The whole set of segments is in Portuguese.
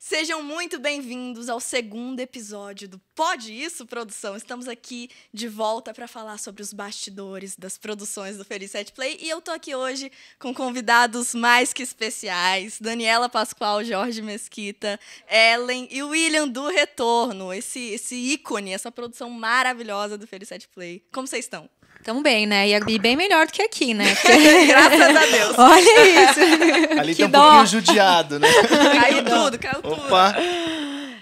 Sejam muito bem-vindos ao segundo episódio do Pode Isso, produção. Estamos aqui de volta para falar sobre os bastidores das produções do Feliz Set Play. E eu tô aqui hoje com convidados mais que especiais. Daniela Pascoal, Jorge Mesquita, Ellen e William do Retorno. Esse ícone, essa produção maravilhosa do Feliz Set Play. Como vocês estão? Tamo bem, né? E bem melhor do que aqui, né? Porque... Graças a Deus. Olha isso. Ali tá um pouquinho judiado, né? Caiu tudo. Opa.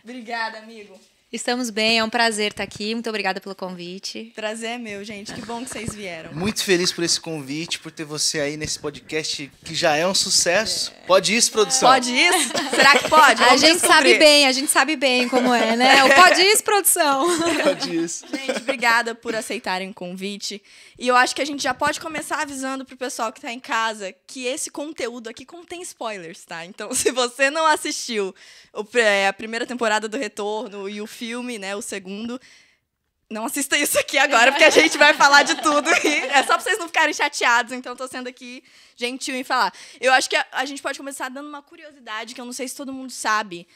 Obrigada, amigo. Estamos bem, é um prazer estar aqui. Muito obrigada pelo convite. Prazer é meu, gente. Que bom que vocês vieram. Muito feliz por esse convite, por ter você aí nesse podcast que já é um sucesso. Pode isso, produção? Pode isso? Será que pode? A gente sabe bem como é, né? O Pode isso, produção. Pode isso. Gente, obrigada por aceitarem o convite. E eu acho que a gente já pode começar avisando pro pessoal que tá em casa que esse conteúdo aqui contém spoilers, tá? Então, se você não assistiu a primeira temporada do Retorno e o filme, né, o segundo, não assista isso aqui agora, porque a gente vai falar de tudo. E é só pra vocês não ficarem chateados, então tô sendo aqui gentil em falar. Eu acho que a gente pode começar dando uma curiosidade, que eu não sei se todo mundo sabe,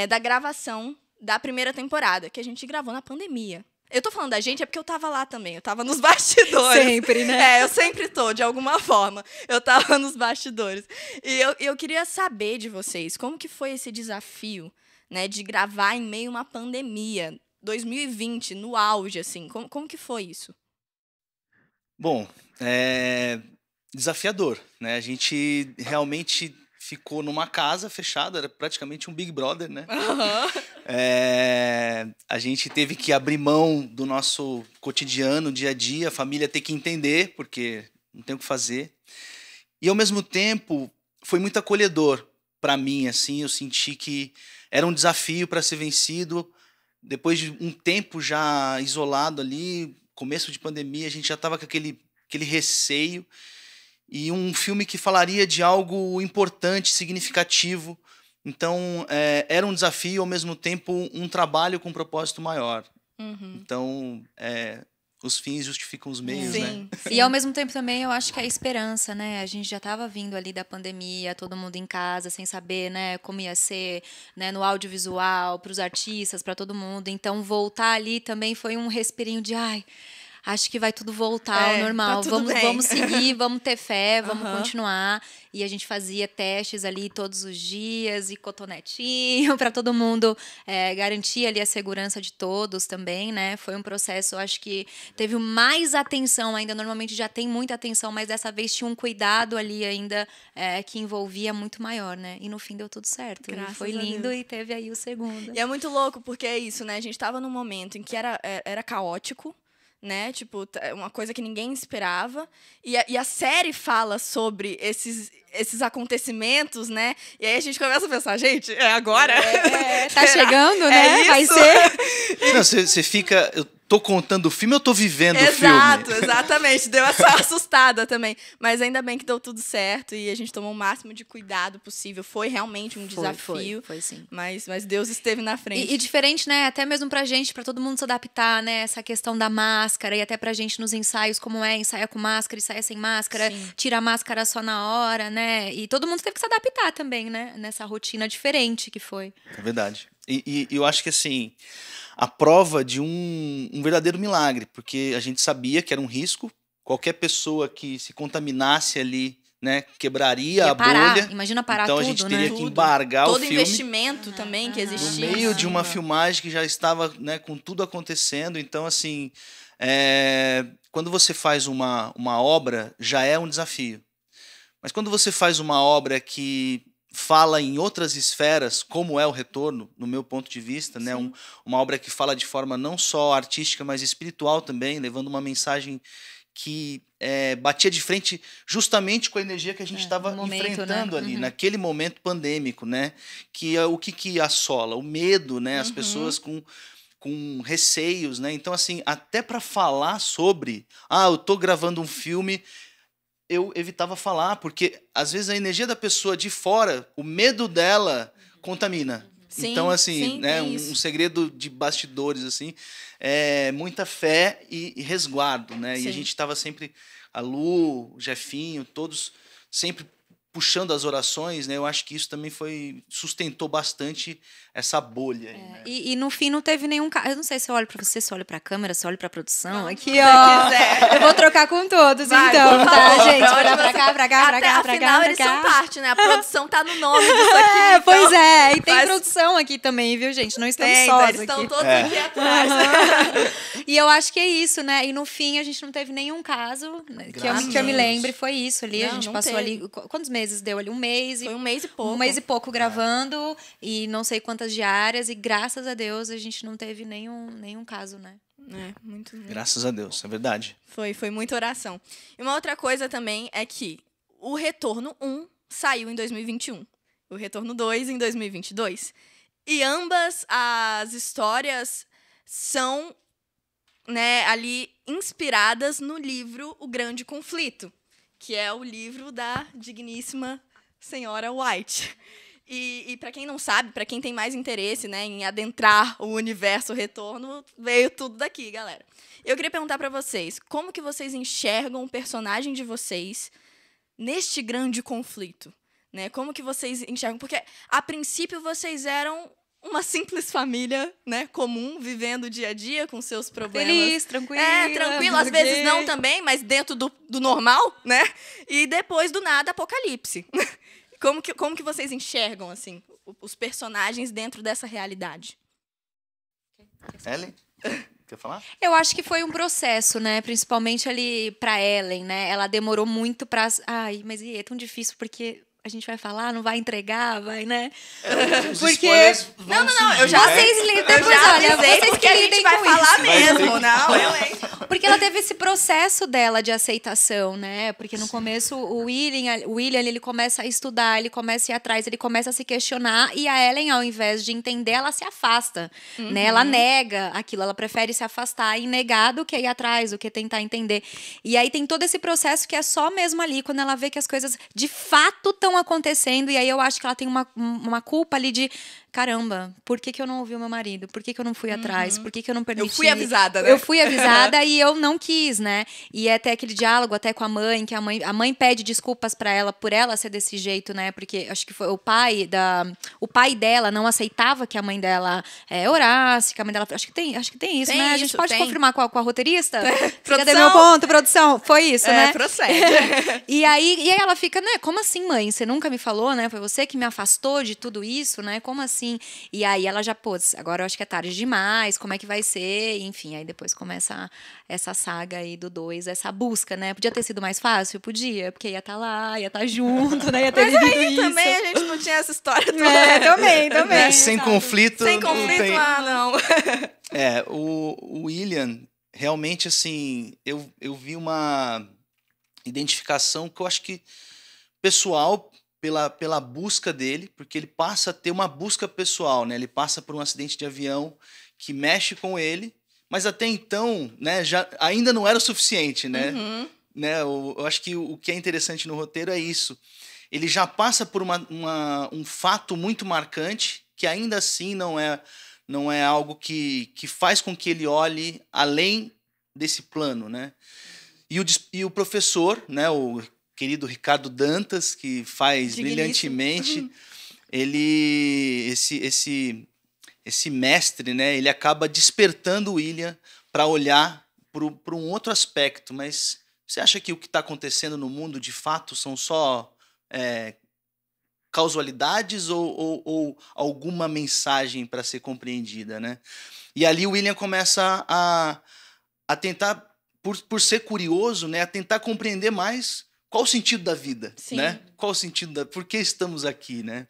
da gravação da primeira temporada, que a gente gravou na pandemia. Eu tô falando da gente é porque eu tava lá também, eu tava nos bastidores. Sempre, né? Eu sempre tô, de alguma forma. Eu tava nos bastidores. E eu queria saber de vocês, como que foi esse desafio, né, de gravar em meio a uma pandemia, 2020, no auge, assim, como que foi isso? Bom, desafiador, né? A gente realmente ficou numa casa fechada, era praticamente um Big Brother, né? Uhum. A gente teve que abrir mão do nosso cotidiano, dia a dia, a família ter que entender, porque não tem o que fazer. E, ao mesmo tempo, foi muito acolhedor para mim, assim, eu senti que era um desafio para ser vencido. Depois de um tempo já isolado ali, começo de pandemia, a gente já estava com aquele receio. E um filme que falaria de algo importante, significativo. Então, era um desafio, ao mesmo tempo, um trabalho com um propósito maior. Uhum. Então, os fins justificam os meios, Sim, né? sim. E, ao mesmo tempo, também, eu acho que é a esperança, né? A gente já estava vindo ali da pandemia, todo mundo em casa, sem saber, né, como ia ser, né, no audiovisual, para os artistas, para todo mundo. Então, voltar ali também foi um respirinho de, acho que vai tudo voltar ao normal. Tá tudo bem. Vamos seguir, vamos ter fé, vamos Uhum. continuar. E a gente fazia testes ali todos os dias e cotonetinho para todo mundo garantir ali a segurança de todos também, né? Foi um processo, acho que teve mais atenção ainda. Normalmente já tem muita atenção, mas dessa vez tinha um cuidado ali ainda que envolvia muito maior, né? E no fim deu tudo certo. Graças E foi a lindo Deus. e teve aí o segundo. E é muito louco, porque é isso, né? A gente tava num momento em que era caótico, né? Tipo, uma coisa que ninguém esperava. E a série fala sobre esses acontecimentos, né? E aí a gente começa a pensar, gente, é agora? Tá chegando, né? Isso? Vai ser. Não, você fica... Eu tô contando o filme ou eu tô vivendo o filme? Exato, exatamente. Deu essa assustada também. Mas ainda bem que deu tudo certo e a gente tomou o máximo de cuidado possível. Foi realmente um desafio. Foi sim. Mas Deus esteve na frente. E diferente, né? Até mesmo pra gente, pra todo mundo se adaptar, né? Essa questão da máscara e até pra gente nos ensaios, como ensaia com máscara, ensaia sem máscara, Sim. tira a máscara só na hora, né? E todo mundo teve que se adaptar também, né? Nessa rotina diferente que foi. É verdade. E eu acho que, assim, a prova de um verdadeiro milagre, porque a gente sabia que era um risco, qualquer pessoa que se contaminasse ali, né, quebraria a bolha. Imagina parar então tudo, a gente teria né? que embargar Todo o filme investimento também que no existia. meio de uma Sim. filmagem que já estava, né, com tudo acontecendo. Então, assim, quando você faz uma obra, já é um desafio. Mas quando você faz uma obra que fala em outras esferas, como é o Retorno, no meu ponto de vista, né? Uma obra que fala de forma não só artística, mas espiritual também, levando uma mensagem que batia de frente justamente com a energia que a gente estava enfrentando, né? Ali, naquele momento pandêmico, né? Que o que assola? O medo, né? As pessoas com receios, né? Então, assim, até para falar sobre, eu tô gravando um filme, eu evitava falar, porque às vezes a energia da pessoa de fora, o medo dela contamina. Sim, então, assim, sim, né, tem um isso. segredo de bastidores, assim, é muita fé e resguardo, né? Sim. E a gente estava sempre, a Lu, o Jefinho, todos sempre puxando as orações, né? Eu acho que isso também sustentou bastante essa bolha aí, né? E no fim não teve nenhum caso. Eu não sei se eu olho pra você, se eu olho pra câmera, se eu olho pra produção. Não, Aqui, se ó. quiser. Eu vou trocar com todos, Vai, então, por tá, favor, gente? pra Olhar onde pra você- cá, pra cá, pra Até, cá, pra afinal, cá, pra eles são cá. parte, né? A produção tá no nome disso aqui. É, então pois é. E tem faz- produção aqui também, viu, gente? Não estamos Tem, sós eles estão aqui. todos É. aqui atrás. E eu acho que é isso, né? E no fim a gente não teve nenhum caso, né, que Graças eu a me Deus. lembre, foi isso ali. A Não, gente não passou teve. ali. Quantos meses deu ali? Um mês Foi um mês e pouco. Um mês e pouco gravando e não sei quantas diárias, e graças a Deus a gente não teve nenhum caso, né? É, muito. Graças a Deus, é verdade. Foi muita oração. E uma outra coisa também é que o Retorno 1 saiu em 2021. O Retorno 2 em 2022. E ambas as histórias são, né, ali inspiradas no livro O Grande Conflito, que é o livro da digníssima senhora White. E para quem não sabe, para quem tem mais interesse, né, em adentrar o universo Retorno, veio tudo daqui, galera. Eu queria perguntar para vocês, como que vocês enxergam o personagem de vocês neste grande conflito? Né? Como que vocês enxergam? Porque, a princípio, vocês eram uma simples família, né, comum, vivendo o dia a dia com seus problemas. Feliz, tranquilo. Tranquilo. Às vezes não também, mas dentro do normal, né? E depois, do nada, apocalipse. Como que vocês enxergam, assim, os personagens dentro dessa realidade? Ellen, quer falar? Eu acho que foi um processo, né? Principalmente ali pra Ellen, né? Ela demorou muito pra. Ai, mas é tão difícil porque a gente vai falar, não vai entregar, vai, né? Os Porque- spoilers vão Não, eu surgir, já né? Vocês lidem Eu depois, já olha, avisei, vocês porque que a gente lidem vai com falar isso. mesmo. Não, eu, hein? Porque ela teve esse processo dela de aceitação, né? Porque no começo o William ele começa a estudar, ele começa a ir atrás, ele começa a se questionar, e a Ellen, ao invés de entender, ela se afasta, né? Ela nega aquilo, ela prefere se afastar e negar do que ir atrás, do que tentar entender. E aí tem todo esse processo que é só mesmo ali, quando ela vê que as coisas de fato estão acontecendo, e aí eu acho que ela tem uma culpa ali de caramba, por que eu não ouvi o meu marido? Por que eu não fui atrás? Por que eu não permiti? Eu fui avisada, né? Eu fui avisada e eu não quis, né? E é até aquele diálogo até com a mãe, que a mãe pede desculpas pra ela por ela ser desse jeito, né? Porque acho que foi o pai dela não aceitava que a mãe dela orasse, que a mãe dela acho que tem isso, Tem né? A isso, gente pode tem. confirmar com a roteirista? Cadê Produção? meu ponto, produção? Foi isso, né? Procede. E aí ela fica, né? Como assim, mãe? Você nunca me falou, né? Foi você que me afastou de tudo isso, né? Como assim? E aí ela já, agora eu acho que é tarde demais, como é que vai ser? Enfim, aí depois começa essa saga aí do 2, essa busca, né? Podia ter sido mais fácil? Podia, porque ia estar lá, ia estar junto, né? Ia ter Mas vivido aí isso. também a gente não tinha essa história toda. É, também. Né? Sem sabe? conflito. Sem não conflito, tem. não. O William, realmente, assim, eu vi uma identificação que eu acho que pessoal pela busca dele, porque ele passa a ter uma busca pessoal, né? Ele passa por um acidente de avião que mexe com ele, mas até então, né, ainda não era o suficiente, né? Né? Eu acho que o que é interessante no roteiro é isso. Ele já passa por um fato muito marcante, que ainda assim não é algo que faz com que ele olhe além desse plano, né? E o professor, né, o querido Ricardo Dantas, que faz Digníssimo. brilhantemente, esse mestre, né, ele acaba despertando o William para olhar para um outro aspecto. Mas você acha que o que está acontecendo no mundo, de fato, são só causalidades ou alguma mensagem para ser compreendida, né? E ali o William começa a tentar, por ser curioso, né, a tentar compreender mais qual o sentido da vida, Sim. né? Qual o sentido por que estamos aqui, né?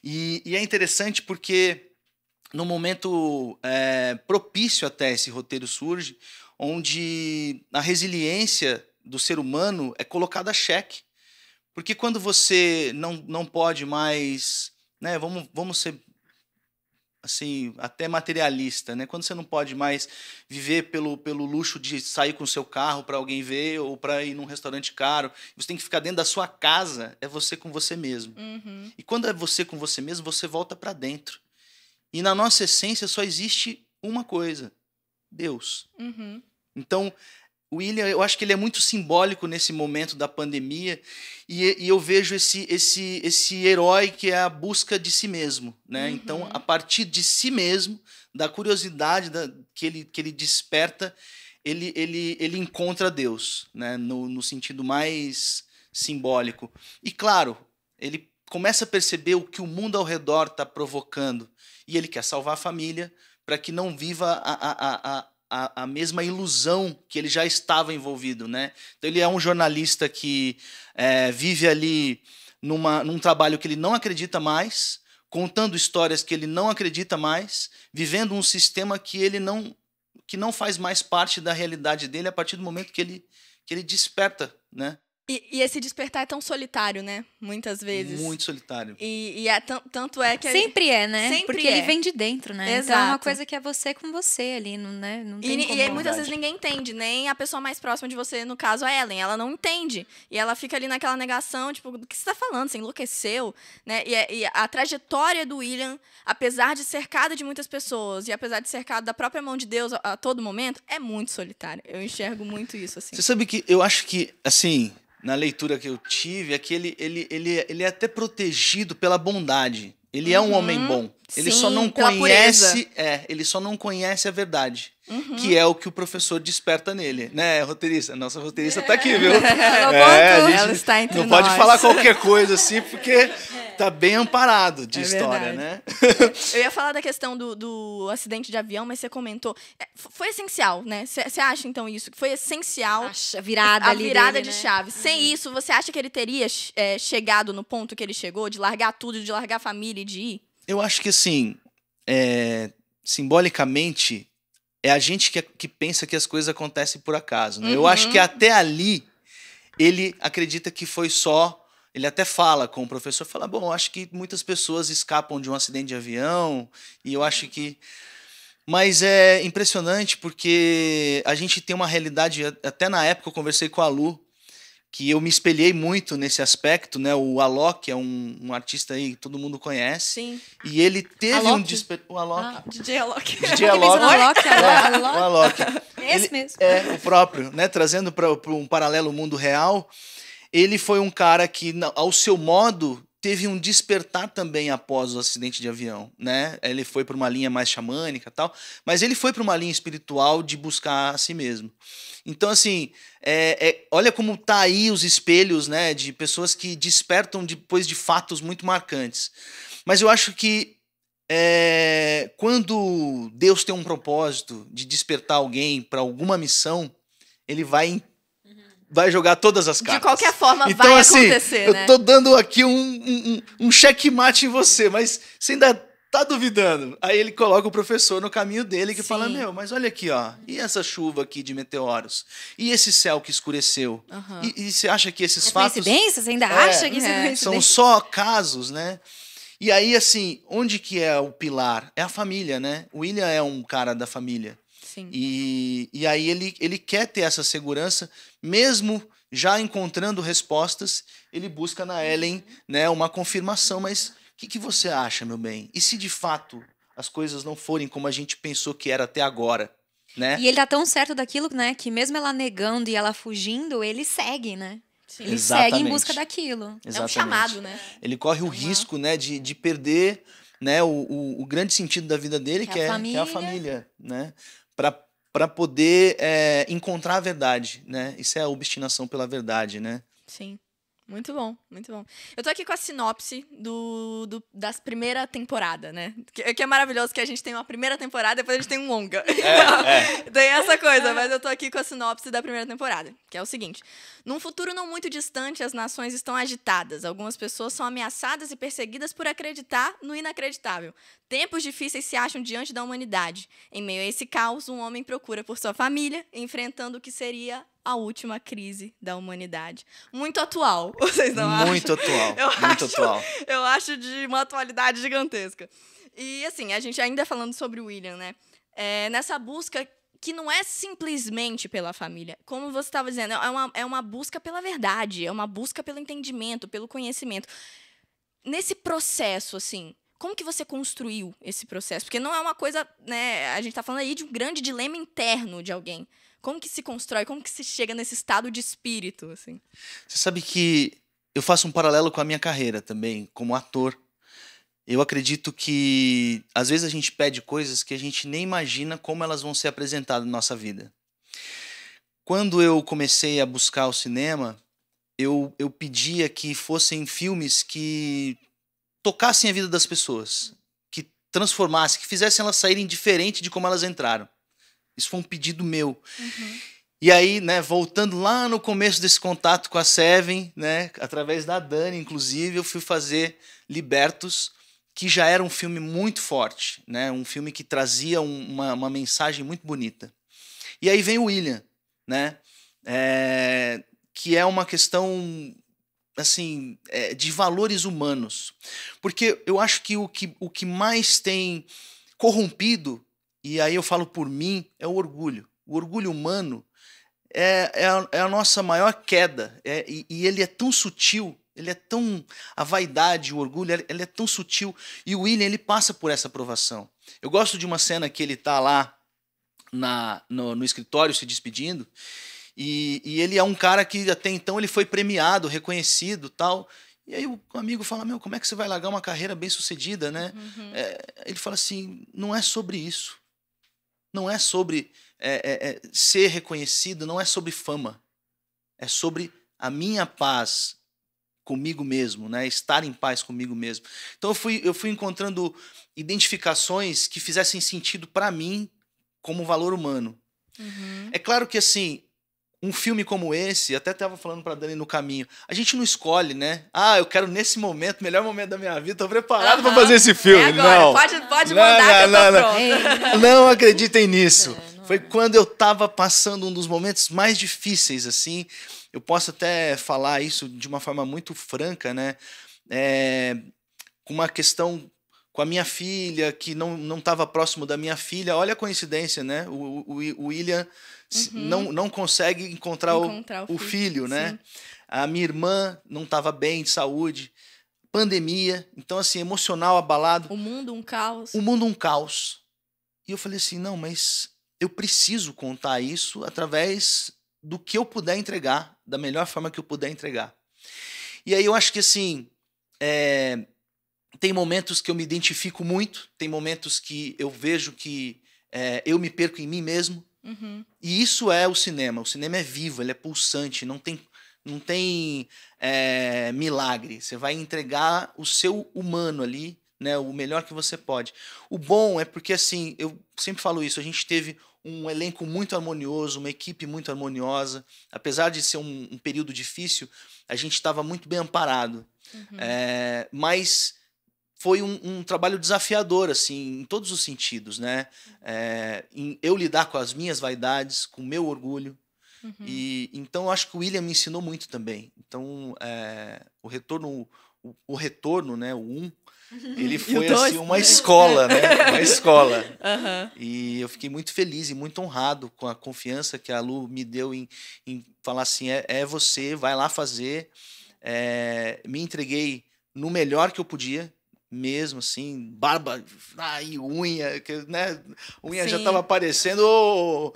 E é interessante porque no momento propício até esse roteiro surge, onde a resiliência do ser humano é colocada a xeque. Porque quando você não pode mais, né, vamos ser assim, até materialista, né? Quando você não pode mais viver pelo luxo de sair com o seu carro para alguém ver ou para ir num restaurante caro, você tem que ficar dentro da sua casa, é você com você mesmo. E quando é você com você mesmo, você volta para dentro. E na nossa essência só existe uma coisa: Deus. Então, o William, eu acho que ele é muito simbólico nesse momento da pandemia, e eu vejo esse herói que é a busca de si mesmo, né? Então, a partir de si mesmo, da curiosidade que ele desperta, ele encontra Deus, né? No sentido mais simbólico. E, claro, ele começa a perceber o que o mundo ao redor está provocando, e ele quer salvar a família para que não viva a mesma ilusão que ele já estava envolvido, né? Então ele é um jornalista que vive ali num trabalho que ele não acredita mais, contando histórias que ele não acredita mais, vivendo um sistema que não faz mais parte da realidade dele a partir do momento que ele desperta, né? E esse despertar é tão solitário, né? Muitas vezes. Muito solitário. E tanto é que... Sempre é, né? Sempre Porque é. ele vem de dentro, né? Exato. Então é uma coisa que é você com você ali, não, né? Não tem como... E muitas vezes ninguém entende, nem a pessoa mais próxima de você, no caso a Ellen, ela não entende. E ela fica ali naquela negação, tipo, do que você tá falando? Você enlouqueceu? Né? E a trajetória do William, apesar de cercado de muitas pessoas e apesar de cercado da própria mão de Deus a todo momento, é muito solitário. Eu enxergo muito isso, assim. Você sabe que eu acho que, assim... Na leitura que eu tive, é que ele é até protegido pela bondade. Ele é um homem bom. Ele Sim, só não pela conhece, ele só não conhece a verdade, que é o que o professor desperta nele, né, roteirista? Nossa roteirista tá aqui, viu? Ela está entre não nós. pode falar qualquer coisa assim, porque tá bem amparado de história, verdade. né? Eu ia falar da questão do acidente de avião, mas você comentou. Foi essencial, né? Você acha, então, isso? Que foi essencial A virada ali dele, de né? chave. Sem isso, você acha que ele teria chegado no ponto que ele chegou, de largar tudo, de largar a família e de ir? Eu acho que, assim, simbolicamente, é a gente que pensa que as coisas acontecem por acaso, né? Eu acho que até ali, ele acredita que foi só... Ele até fala com o professor, fala, bom, acho que muitas pessoas escapam de um acidente de avião, e eu acho que... Mas é impressionante porque a gente tem uma realidade, até na época eu conversei com a Lu, que eu me espelhei muito nesse aspecto, né? O Alok é um artista aí que todo mundo conhece. Sim. E ele teve Alok? um despertar... O Alok. DJ Alok. DJ Alok. O Alok. Esse mesmo. É, o próprio, né? Trazendo para um paralelo mundo real, ele foi um cara que, ao seu modo, teve um despertar também após o acidente de avião, né? Ele foi para uma linha mais xamânica e tal, mas ele foi para uma linha espiritual de buscar a si mesmo. Então, assim, olha como tá aí os espelhos, né? De pessoas que despertam depois de fatos muito marcantes. Mas eu acho que quando Deus tem um propósito de despertar alguém para alguma missão, ele vai jogar todas as cartas. De qualquer forma, então, vai assim, acontecer, né? Eu tô dando aqui um checkmate em você, mas você ainda tá duvidando. Aí ele coloca o professor no caminho dele, que fala, mas olha aqui, ó, e essa chuva aqui de meteoros? E esse céu que escureceu? E você acha que esses fatos... Coincidência? Você ainda acha que isso é coincidência? São só casos, né? E aí, assim, onde que é o pilar? É a família, né? O William é um cara da família. Sim. E aí ele quer ter essa segurança, mesmo já encontrando respostas, ele busca na Ellen, né, uma confirmação. Mas o que você acha, meu bem? E se de fato as coisas não forem como a gente pensou que era até agora? Né? E ele tá tão certo daquilo, né, que mesmo ela negando e ela fugindo, ele segue, né? Sim. Ele Exatamente. segue em busca daquilo. É um chamado, né? Ele corre o risco, né, de perder, né, o grande sentido da vida dele, que é a família, né? Para poder encontrar a verdade, né? Isso é a obstinação pela verdade, né? Sim. Muito bom, muito bom. Eu tô aqui com a sinopse das primeira temporada, né? Que é maravilhoso que a gente tem uma primeira temporada e depois a gente tem um longa. Tem essa coisa, mas eu tô aqui com a sinopse da primeira temporada, que é o seguinte. Num futuro não muito distante, as nações estão agitadas. Algumas pessoas são ameaçadas e perseguidas por acreditar no inacreditável. Tempos difíceis se acham diante da humanidade. Em meio a esse caos, um homem procura por sua família, enfrentando o que seria a última crise da humanidade. Muito atual, vocês não acham? Muito atual, atual. Eu acho de uma atualidade gigantesca. E, assim, a gente ainda falando sobre o William, né? Nessa busca que não é simplesmente pela família. Como você estava dizendo, é uma busca pela verdade, é uma busca pelo entendimento, pelo conhecimento. Nesse processo, assim, como que você construiu esse processo? Porque não é uma coisa, né? A gente está falando aí de um grande dilema interno de alguém. Como que se constrói? Como que se chega nesse estado de espírito, assim? Você sabe que eu faço um paralelo com a minha carreira também, como ator. Eu acredito que às vezes a gente pede coisas que a gente nem imagina como elas vão ser apresentadas na nossa vida. Quando eu comecei a buscar o cinema, eu pedia que fossem filmes que tocassem a vida das pessoas, que transformassem, que fizessem elas saírem diferente de como elas entraram. Isso foi um pedido meu. E aí, né, voltando lá no começo desse contato com a Seven, né, através da Dani, inclusive, eu fui fazer Libertos, que já era um filme muito forte, né, um filme que trazia uma mensagem muito bonita. E aí vem o William, né, que é uma questão assim, de valores humanos. Porque eu acho que o que mais tem corrompido, e aí eu falo por mim, é o orgulho. O orgulho humano é a nossa maior queda. E ele é tão sutil, ele é tão... A vaidade, o orgulho, ele é tão sutil. E o William, ele passa por essa provação. Eu gosto de uma cena que ele está lá no escritório se despedindo, e ele é um cara que até então ele foi premiado, reconhecido, tal. E aí o amigo fala, meu, como é que você vai largar uma carreira bem sucedida, né? Ele fala assim, não é sobre isso. Não é sobre ser reconhecido, não é sobre fama. É sobre a minha paz comigo mesmo, né? Estar em paz comigo mesmo. Então eu fui encontrando identificações que fizessem sentido para mim como valor humano. É claro que assim, um filme como esse, até estava falando para Dani no caminho, a gente não escolhe, né? Eu quero nesse momento, melhor momento da minha vida, tô preparado para fazer esse filme. Agora. Não. Pode mandar que eu tô pronta. Não acreditem nisso. Foi quando eu estava passando um dos momentos mais difíceis, assim. Eu posso até falar isso de uma forma muito franca, né? Com uma questão com a minha filha, que não estava próximo da minha filha. Olha a coincidência, né? O William não consegue encontrar o filho, né? Sim. A minha irmã não estava bem de saúde. Pandemia. Então, assim, emocional abalado. O mundo um caos. O mundo um caos. E eu falei assim, não, mas eu preciso contar isso através do que eu puder entregar, da melhor forma que eu puder entregar. E aí eu acho que, assim... Tem momentos que eu me identifico muito, tem momentos que eu vejo que eu me perco em mim mesmo. E isso é o cinema. O cinema é vivo, ele é pulsante, não tem milagre. Você vai entregar o seu humano ali, né, o melhor que você pode. O bom é porque, assim, eu sempre falo isso, a gente teve um elenco muito harmonioso, uma equipe muito harmoniosa. Apesar de ser um período difícil, a gente estava muito bem amparado. Mas... foi um trabalho desafiador, assim, em todos os sentidos, né? Em eu lidar com as minhas vaidades, com o meu orgulho. E então eu acho que o William me ensinou muito também. Então o retorno, né? O ele foi assim uma escola, né? Uma escola. E eu fiquei muito feliz e muito honrado com a confiança que a Lu me deu em falar assim, você, vai lá fazer. Me entreguei no melhor que eu podia. Mesmo assim, barba e unha, né? Unha Sim. já estava aparecendo o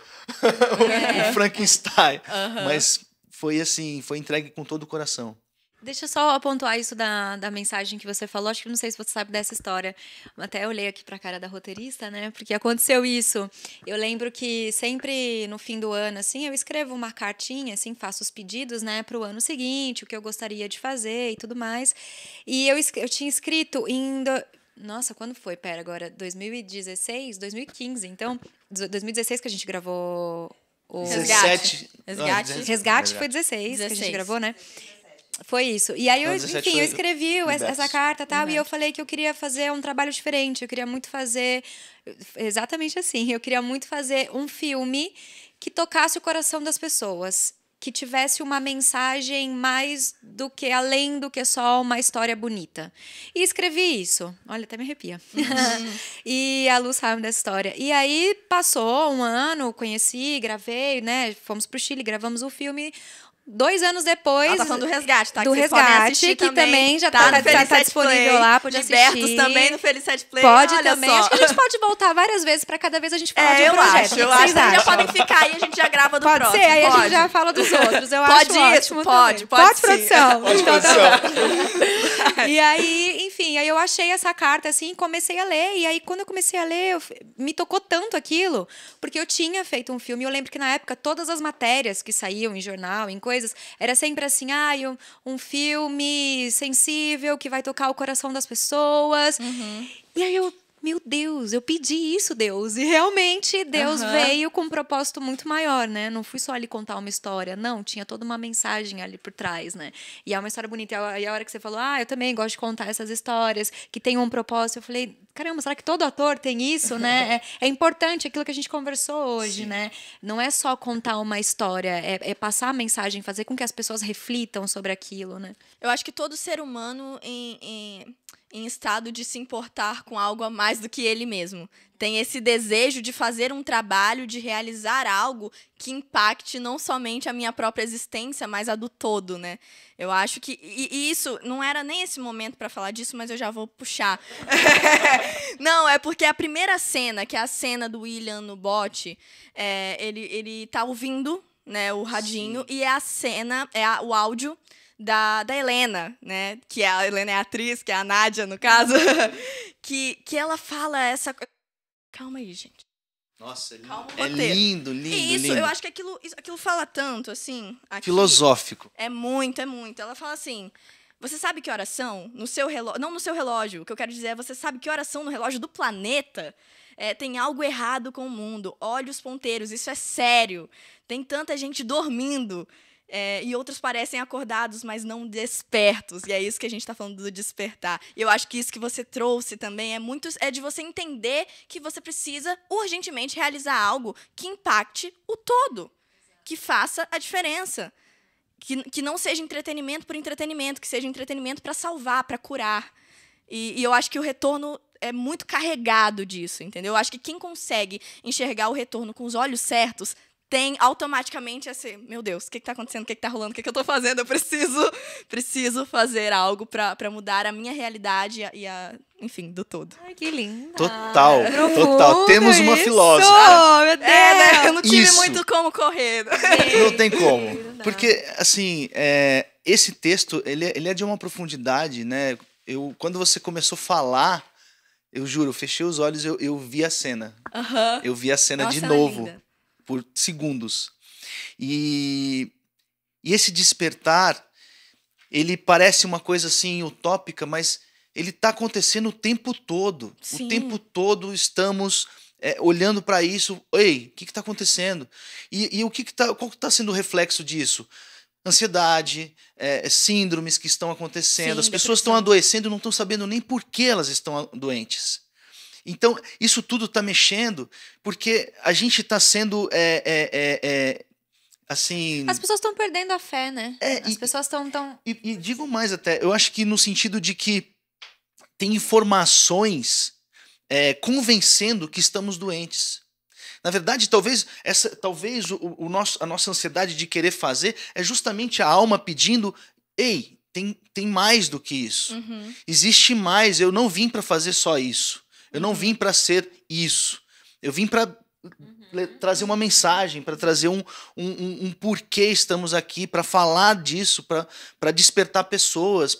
Frankenstein. Mas foi assim, foi entregue com todo o coração. Deixa eu só pontuar isso da mensagem que você falou. Acho que não sei se você sabe dessa história. Até eu olhei aqui para a cara da roteirista, né? Porque aconteceu isso. Eu lembro que sempre no fim do ano, assim, eu escrevo uma cartinha, assim, faço os pedidos, né, para o ano seguinte, o que eu gostaria de fazer e tudo mais. E eu tinha escrito Nossa, quando foi? Pera, agora, 2016, 2015. Então, 2016 que a gente gravou o... Resgate foi 16 que a gente gravou, né? Foi isso. E aí, eu escrevi essa carta e tal, e eu falei que eu queria fazer um trabalho diferente. Eu queria muito fazer... Exatamente assim. Eu queria muito fazer um filme que tocasse o coração das pessoas. Que tivesse uma mensagem mais do que... Além do que só uma história bonita. E escrevi isso. Olha, até me arrepia. E a Lu sabe dessa história. E aí, passou um ano, conheci, gravei, né? Fomos pro Chile, gravamos o filme... 2 anos depois... Ela tá falando do Resgate, tá? Do que vocês podem Resgate, assistir que também já tá tá disponível lá, pode Libertos assistir. também no Felicidade Play. Pode olha também. Só. Acho que a gente pode voltar várias vezes pra cada vez a gente falar de um eu projeto. acho. O que Eu vocês acho que vocês já acham? podem ficar aí, a gente já grava do Pode próximo. ser, aí a pode. gente já fala dos outros. Eu Pode acho isso? ótimo Pode também. sim. Produção. Pode, Então, produção. E aí, enfim, aí eu achei essa carta assim, comecei a ler. E aí, quando eu comecei a ler, me tocou tanto aquilo, porque eu tinha feito um filme. Eu lembro que na época, todas as matérias que saíam em jornal, em coisas, era sempre assim, um filme sensível que vai tocar o coração das pessoas. E aí meu Deus, eu pedi isso, Deus. E realmente Deus veio com um propósito muito maior, né? Não fui só ali contar uma história. Não, tinha toda uma mensagem ali por trás, né? E é uma história bonita. E a hora que você falou, eu também gosto de contar essas histórias que tem um propósito. Eu falei, caramba, será que todo ator tem isso, né? É importante aquilo que a gente conversou hoje, né? Não é só contar uma história, é passar a mensagem, fazer com que as pessoas reflitam sobre aquilo, né? Eu acho que todo ser humano em estado de se importar com algo a mais do que ele mesmo. Tem esse desejo de fazer um trabalho, de realizar algo que impacte não somente a minha própria existência, mas a do todo, né? Eu acho que... E isso, não era nem esse momento para falar disso, mas eu já vou puxar. Não, é porque a primeira cena, que é a cena do William no bote, ele tá ouvindo, né, o radinho, e é a cena, o áudio da Helena, né? Que a Helena é a atriz, que é a Nádia, no caso. que ela fala essa... Calma aí, gente. Nossa, é lindo, lindo. Eu acho que aquilo fala tanto, assim... Aqui, filosófico. É muito. Ela fala assim... Você sabe que horas são? No seu relógio... Não no seu relógio. O que eu quero dizer é... Você sabe que horas são no relógio do planeta? Tem algo errado com o mundo. Olha os ponteiros. Isso é sério. Tem tanta gente dormindo... e outros parecem acordados, mas não despertos. E é isso que a gente está falando do despertar. E eu acho que isso que você trouxe também é de você entender que você precisa urgentemente realizar algo que impacte o todo, que faça a diferença. Que não seja entretenimento por entretenimento, que seja entretenimento para salvar, para curar. E eu acho que o retorno é muito carregado disso, entendeu? Eu acho que quem consegue enxergar o retorno com os olhos certos tem automaticamente esse, meu Deus, o que está acontecendo, o que está rolando, o que eu estou fazendo? Eu preciso fazer algo para mudar a minha realidade enfim, do todo. Ai, que lindo. Total. Temos uma filósofa. Oh, meu Deus. Né? Eu não tive Isso. muito como correr. Não tem como. Porque, assim, esse texto, ele é de uma profundidade, né? Quando você começou a falar, eu juro, eu fechei os olhos, eu vi a cena. Eu vi a cena de novo. Linda. Por segundos. E esse despertar, ele parece uma coisa assim utópica, mas ele está acontecendo o tempo todo. Sim. O tempo todo estamos olhando para isso. Ei, o que está acontecendo? E qual que está sendo o reflexo disso? Ansiedade, síndromes que estão acontecendo. As pessoas estão adoecendo e não estão sabendo nem por que elas estão doentes. Então, isso tudo está mexendo porque a gente está sendo, assim... As pessoas estão perdendo a fé, né? As pessoas estão... E digo mais até, eu acho que no sentido de que tem informações convencendo que estamos doentes. Na verdade, talvez a nossa ansiedade de querer fazer é justamente a alma pedindo, ei, tem mais do que isso. Existe mais, eu não vim para fazer só isso. Eu não vim para ser isso. Eu vim para trazer uma mensagem, para trazer um porquê estamos aqui, para falar disso, para despertar pessoas,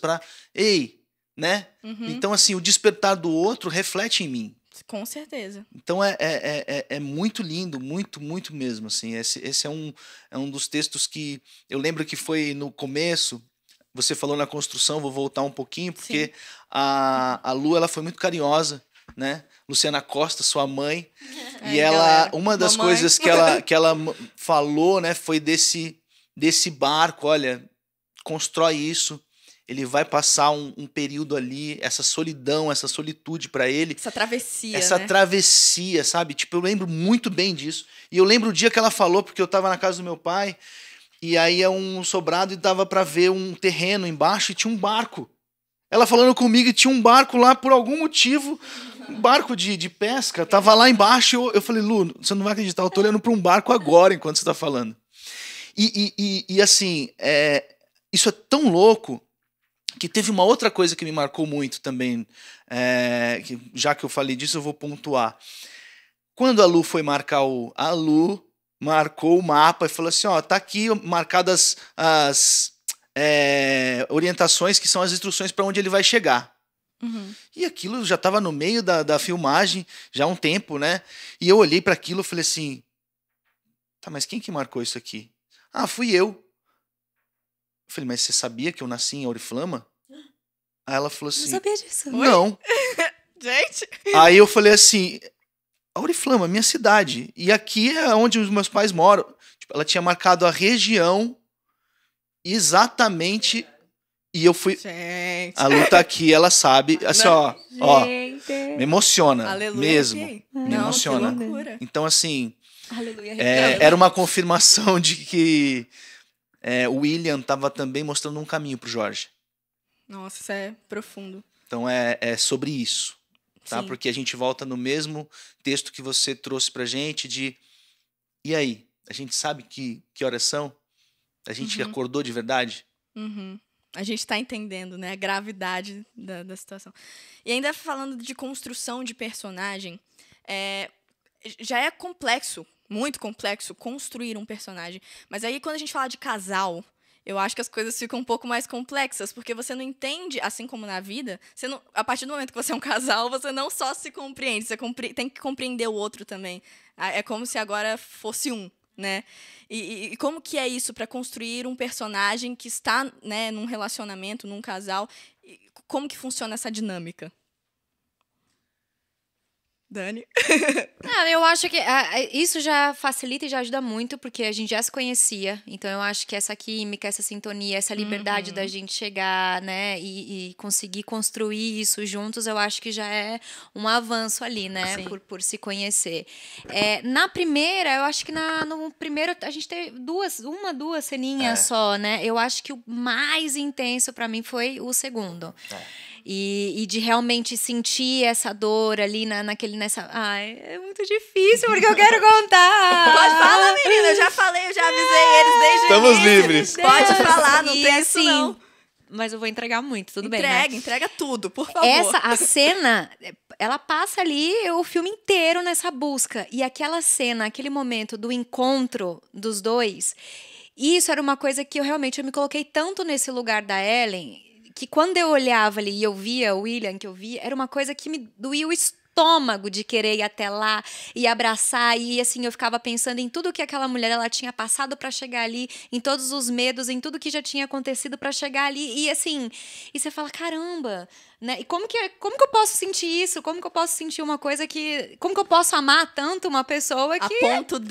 né? Então, assim, o despertar do outro reflete em mim. Com certeza. Então, é muito lindo, muito, muito mesmo. Assim. Esse é um dos textos que eu lembro que foi no começo. Você falou na construção, vou voltar um pouquinho, porque a Lu ela foi muito carinhosa. Né? Luciana Costa, sua mãe, e ela, uma das coisas que ela falou, né, foi desse barco, olha, constrói isso, ele vai passar um período ali, essa solidão, essa solitude para ele, essa travessia, sabe? Tipo, eu lembro muito bem disso, e eu lembro o dia que ela falou, porque eu estava na casa do meu pai, e aí é um sobrado e dava para ver um terreno embaixo e tinha um barco. Ela falando comigo e tinha um barco lá por algum motivo, um barco de pesca, tava lá embaixo. Eu falei, Lu, você não vai acreditar, eu tô olhando para um barco agora enquanto você tá falando. E assim, isso é tão louco que teve uma outra coisa que me marcou muito também, já que eu falei disso, eu vou pontuar. Quando a Lu foi marcar a Lu marcou o mapa e falou assim, ó, tá aqui marcadas as orientações, que são as instruções para onde ele vai chegar. Uhum. E aquilo já estava no meio da filmagem, já há um tempo, né? E eu olhei para aquilo e falei assim, tá, mas quem que marcou isso aqui? Ah, fui eu. Eu falei, mas você sabia que eu nasci em Auriflama? Aí ela falou assim, Não sabia disso. não. Gente! Aí eu falei assim, Auriflama, minha cidade. E aqui é onde os meus pais moram. Tipo, ela tinha marcado a região exatamente. E eu fui. Gente! A Lu tá aqui, ela sabe. Assim, ó, Gente. me emociona. Aleluia. Mesmo. Ok. Me Não, emociona. que loucura. Então, assim, Aleluia. era uma confirmação de que o William estava também mostrando um caminho pro Jorge. Nossa, isso é profundo. Então é sobre isso. Tá? Sim. Porque a gente volta no mesmo texto que você trouxe pra gente de e aí? A gente sabe que horas são? A gente acordou de verdade? Uhum. A gente tá entendendo, né, a gravidade da situação. E ainda falando de construção de personagem, já é complexo, muito complexo, construir um personagem. Mas aí, quando a gente fala de casal, eu acho que as coisas ficam um pouco mais complexas, porque você não entende, assim como na vida, a partir do momento que você é um casal, você não só se compreende, você tem que compreender o outro também. É como se agora fosse um, né? E como que é isso para construir um personagem que está, né, num relacionamento, num casal? Como que funciona essa dinâmica? Dani? Eu acho que isso já facilita e já ajuda muito, porque a gente já se conhecia. Então, eu acho que essa química, essa sintonia, essa liberdade da gente chegar, né, e conseguir construir isso juntos, eu acho que já é um avanço ali, né, por se conhecer. Na primeira, eu acho que no primeiro a gente teve duas ceninhas só, né? Eu acho que o mais intenso para mim foi o segundo. E de realmente sentir essa dor ali nessa... Ai, é muito difícil, porque eu quero contar. Pode falar, menina. Eu já falei, eu já avisei eles desde o Estamos início. livres. Pode falar, não E tem isso não. Mas eu vou entregar muito, tudo bem, né? Entrega tudo, por favor. A cena, ela passa ali o filme inteiro nessa busca. E aquela cena, aquele momento do encontro dos dois, isso era uma coisa que eu me coloquei tanto nesse lugar da Ellen, que quando eu olhava ali e eu via o William, era uma coisa que me doía o estômago de querer ir até lá e abraçar, e assim, eu ficava pensando em tudo que aquela mulher ela tinha passado para chegar ali, em todos os medos, em tudo que já tinha acontecido para chegar ali, e assim, e você fala, caramba, né? E como que eu posso sentir isso? Como que eu posso sentir uma coisa como que eu posso amar tanto uma pessoa que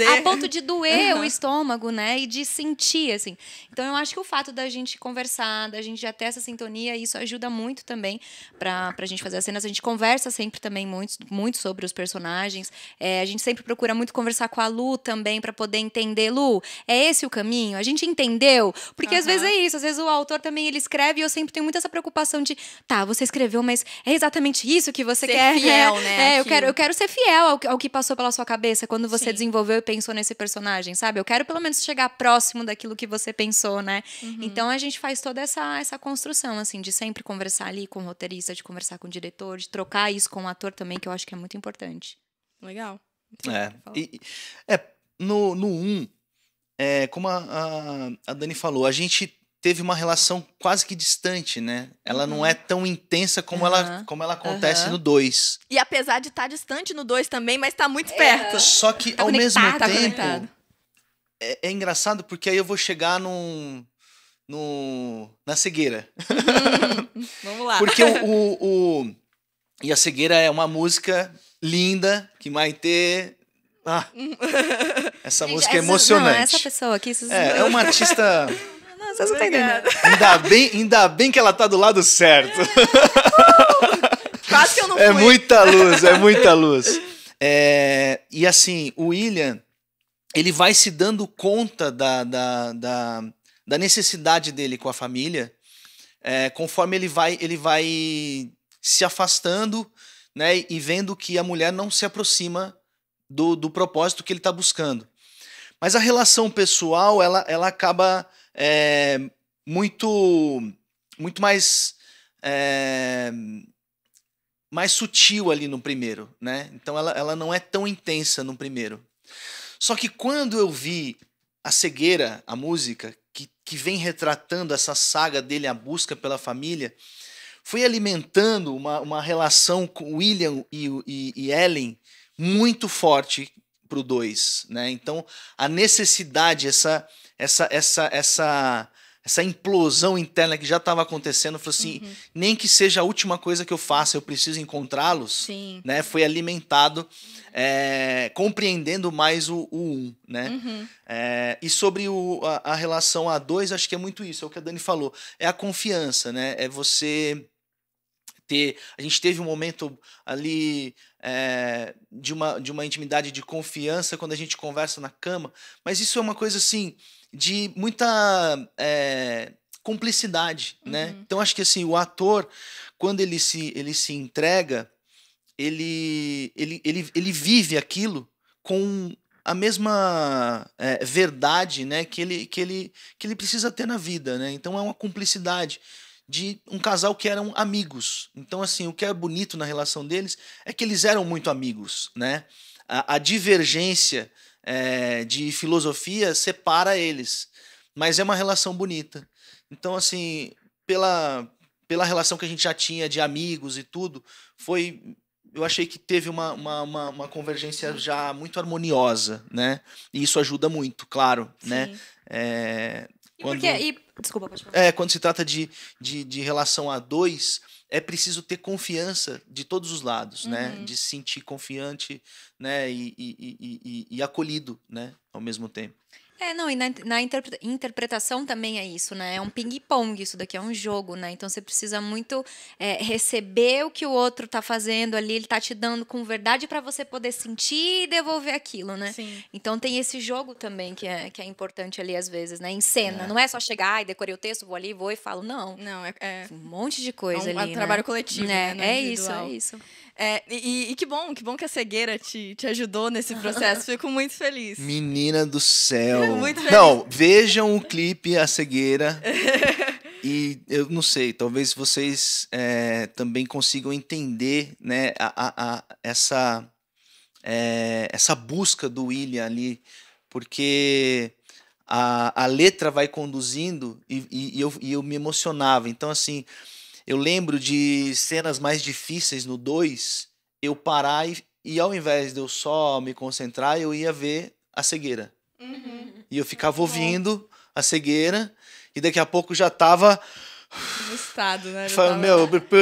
a ponto de doer o estômago, né? E de sentir, assim. Então, eu acho que o fato da gente conversar, da gente já ter essa sintonia, isso ajuda muito também pra gente fazer as cenas. A gente conversa sempre também muito sobre os personagens. A gente sempre procura muito conversar com a Lu também, para poder entender, Lu, é esse o caminho? A gente entendeu? Porque às vezes é isso, às vezes o autor também, ele escreve e eu sempre tenho muito essa preocupação de, tá, você escreveu, mas é exatamente isso que você quer? Fiel, né? Eu quero ser fiel ao que passou pela sua cabeça quando você desenvolveu e pensou nesse personagem, sabe? Eu quero pelo menos chegar próximo daquilo que você pensou, né? Então a gente faz toda essa construção, assim, de sempre conversar ali com o roteirista, de conversar com o diretor, de trocar isso com o ator também, que eu acho que é muito importante. Legal. No 1, como a Dani falou, a gente teve uma relação quase que distante, né? Ela não é tão intensa como ela acontece no 2. E apesar de estar distante no 2 também, mas tá muito perto. Só que, Tá ao mesmo conectado, tempo, conectado. É engraçado porque aí eu vou chegar na cegueira. Vamos lá. Porque e a cegueira é uma música linda, que Maitê... essa música é emocionante. Não, essa pessoa aqui... É uma artista... Não, vocês não estão entendendo. Ainda bem que ela tá do lado certo. Quase que eu não fui. É muita luz. E assim, o William, ele vai se dando conta da necessidade dele com a família, conforme ele vai se afastando, né, e vendo que a mulher não se aproxima do propósito que ele está buscando. Mas a relação pessoal, ela acaba muito mais, mais sutil ali no primeiro, né? Então ela não é tão intensa no primeiro. Só que quando eu vi A Cegueira, a música, que vem retratando essa saga dele, a busca pela família, foi alimentando uma relação com William e Ellen muito forte para o 2, né? Então a necessidade, essa implosão interna que já estava acontecendo, falou assim, nem que seja a última coisa que eu faça, eu preciso encontrá-los, né? Foi alimentado, compreendendo mais o 1, né? E sobre a relação a 2, acho que é muito isso, é o que a Dani falou, é a confiança, né? É você ter... A gente teve um momento ali de uma intimidade de confiança quando a gente conversa na cama, mas isso é uma coisa assim de muita cumplicidade, né? Então acho que assim, o ator, quando ele se entrega, ele vive aquilo com a mesma verdade, né, que ele precisa ter na vida, né? Então é uma cumplicidade de um casal que eram amigos. Então assim, o que é bonito na relação deles é que eles eram muito amigos, né? A divergência de filosofia separa eles, mas é uma relação bonita. Então assim, pela relação que a gente já tinha de amigos e tudo, eu achei que teve uma convergência já muito harmoniosa, né? E isso ajuda muito, claro, Sim. né? Desculpa, pode falar. Quando se trata de relação a 2, é preciso ter confiança de todos os lados, né? De se sentir confiante, né? E acolhido, né? Ao mesmo tempo. Não, e na interpretação também é isso, né? É um ping-pong, isso daqui é um jogo, né? Então você precisa muito receber o que o outro tá fazendo ali, ele tá te dando com verdade para você poder sentir e devolver aquilo, né? Sim. Então tem esse jogo também que é importante ali às vezes, né? Em cena, não é só chegar e decorei o texto, vou ali, vou e falo, não. Não, Um monte de coisa ali, é um trabalho né? coletivo, né? Não é É individual. isso. E que bom que a cegueira te ajudou nesse processo. Fico muito feliz. Menina do céu. Muito feliz. Não, vejam o clipe A Cegueira. E eu não sei, talvez vocês também consigam entender, né, essa busca do William ali, porque a letra vai conduzindo e eu me emocionava. Então, assim, eu lembro de cenas mais difíceis no 2, eu parar e ao invés de eu só me concentrar, eu ia ver A Cegueira. E eu ficava ouvindo A Cegueira e daqui a pouco já tava... No estado, né?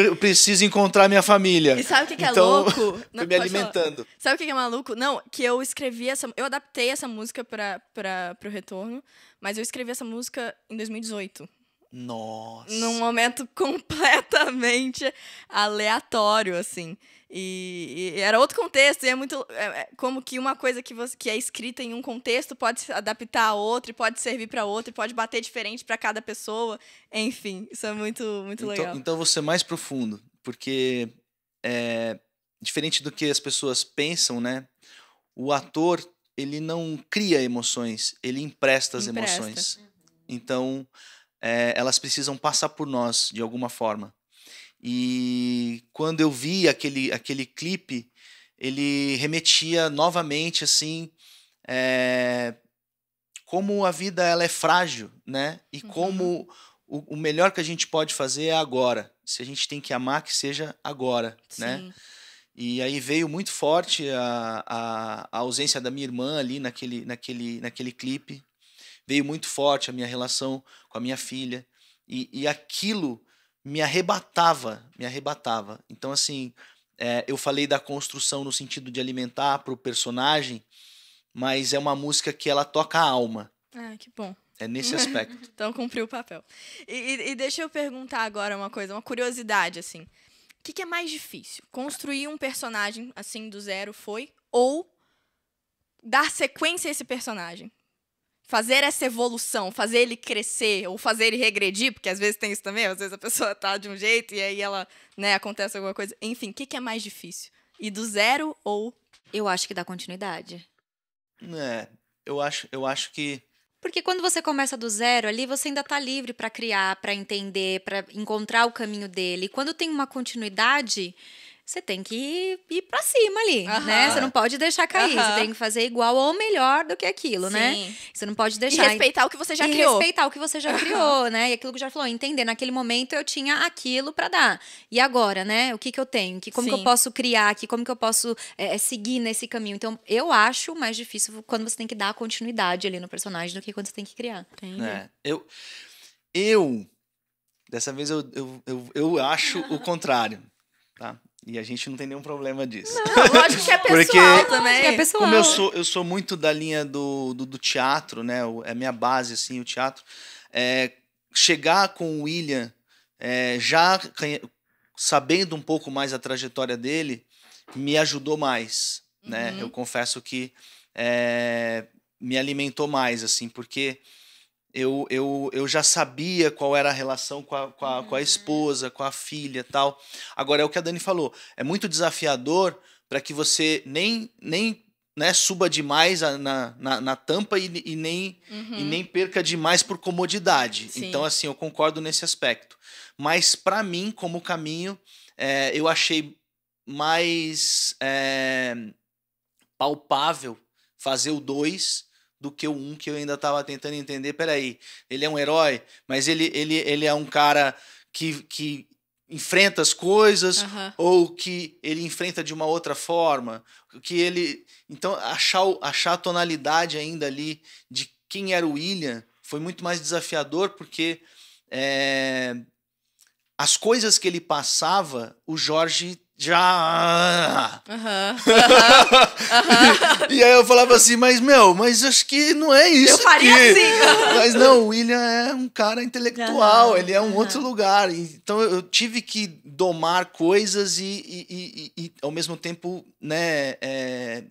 Eu preciso encontrar minha família. E sabe o que então, é louco? Foi me alimentando. Sabe o que é maluco? Não, que eu escrevi eu adaptei essa música pro Retorno, mas eu escrevi essa música em 2018. Nossa. Num momento completamente aleatório, assim. E era outro contexto, e é muito... como que uma coisa que é escrita em um contexto pode se adaptar a outro, e pode servir para outro, e pode bater diferente para cada pessoa. Enfim, isso é muito, muito legal. Então vou ser mais profundo, porque diferente do que as pessoas pensam, né? O ator, ele não cria emoções, ele empresta as emoções. Então, elas precisam passar por nós, de alguma forma. E quando eu vi aquele clipe, ele remetia novamente, assim, como a vida ela é frágil, né? E como o melhor que a gente pode fazer é agora. Se a gente tem que amar, que seja agora, né? E aí veio muito forte a ausência da minha irmã ali naquele clipe. Veio muito forte a minha relação com a minha filha. E aquilo me arrebatava. Então, assim, eu falei da construção no sentido de alimentar para o personagem, mas é uma música que ela toca a alma. Ah, que bom. É nesse aspecto. Então, cumpriu o papel. E deixa eu perguntar agora uma coisa, uma curiosidade, assim. O que é mais difícil? Construir um personagem, assim, do zero ou dar sequência a esse personagem? Fazer essa evolução, fazer ele crescer ou fazer ele regredir, porque às vezes tem isso também, às vezes a pessoa tá de um jeito e aí ela, né, acontece alguma coisa. Enfim, o que é mais difícil? Ir do zero ou... Eu acho que dá continuidade. eu acho que Porque quando você começa do zero ali, você ainda tá livre para criar, para entender, para encontrar o caminho dele. E quando tem uma continuidade, você tem que ir para cima ali, né? Você não pode deixar cair, você tem que fazer igual ou melhor do que aquilo, né? Você não pode deixar... E respeitar o que você já criou. respeitar o que você já criou, né? E aquilo que já falou, entender, naquele momento eu tinha aquilo para dar. E agora, né? O que eu tenho? Como que eu posso criar aqui? Como que eu posso seguir nesse caminho? Então, eu acho mais difícil quando você tem que dar continuidade ali no personagem do que quando você tem que criar. Dessa vez eu acho o contrário, tá? E a gente não tem nenhum problema disso. Não, lógico que é pessoal também. É pessoal. Como eu sou muito da linha do teatro, né? É a minha base, assim, o teatro. Chegar com o William, já sabendo um pouco mais a trajetória dele, me ajudou mais, né? Eu confesso que me alimentou mais, assim, porque eu já sabia qual era a relação com a esposa, com a filha e tal. Agora, é o que a Dani falou. É muito desafiador para que você nem né, suba demais na tampa e nem perca demais por comodidade. Sim. Então, assim, eu concordo nesse aspecto. Mas, para mim, como caminho, eu achei mais palpável fazer o 2 do que o 1, que eu ainda estava tentando entender. Peraí, ele é um herói, mas ele é um cara que enfrenta as coisas, ou que ele enfrenta de uma outra forma, então achar a tonalidade ainda ali de quem era o William foi muito mais desafiador, porque as coisas que ele passava, o Jorge já... E aí eu falava assim, mas acho que não é isso. Eu faria assim. Mas não, o William é um cara intelectual, ele é um outro lugar. Então eu tive que domar coisas e ao mesmo tempo, né,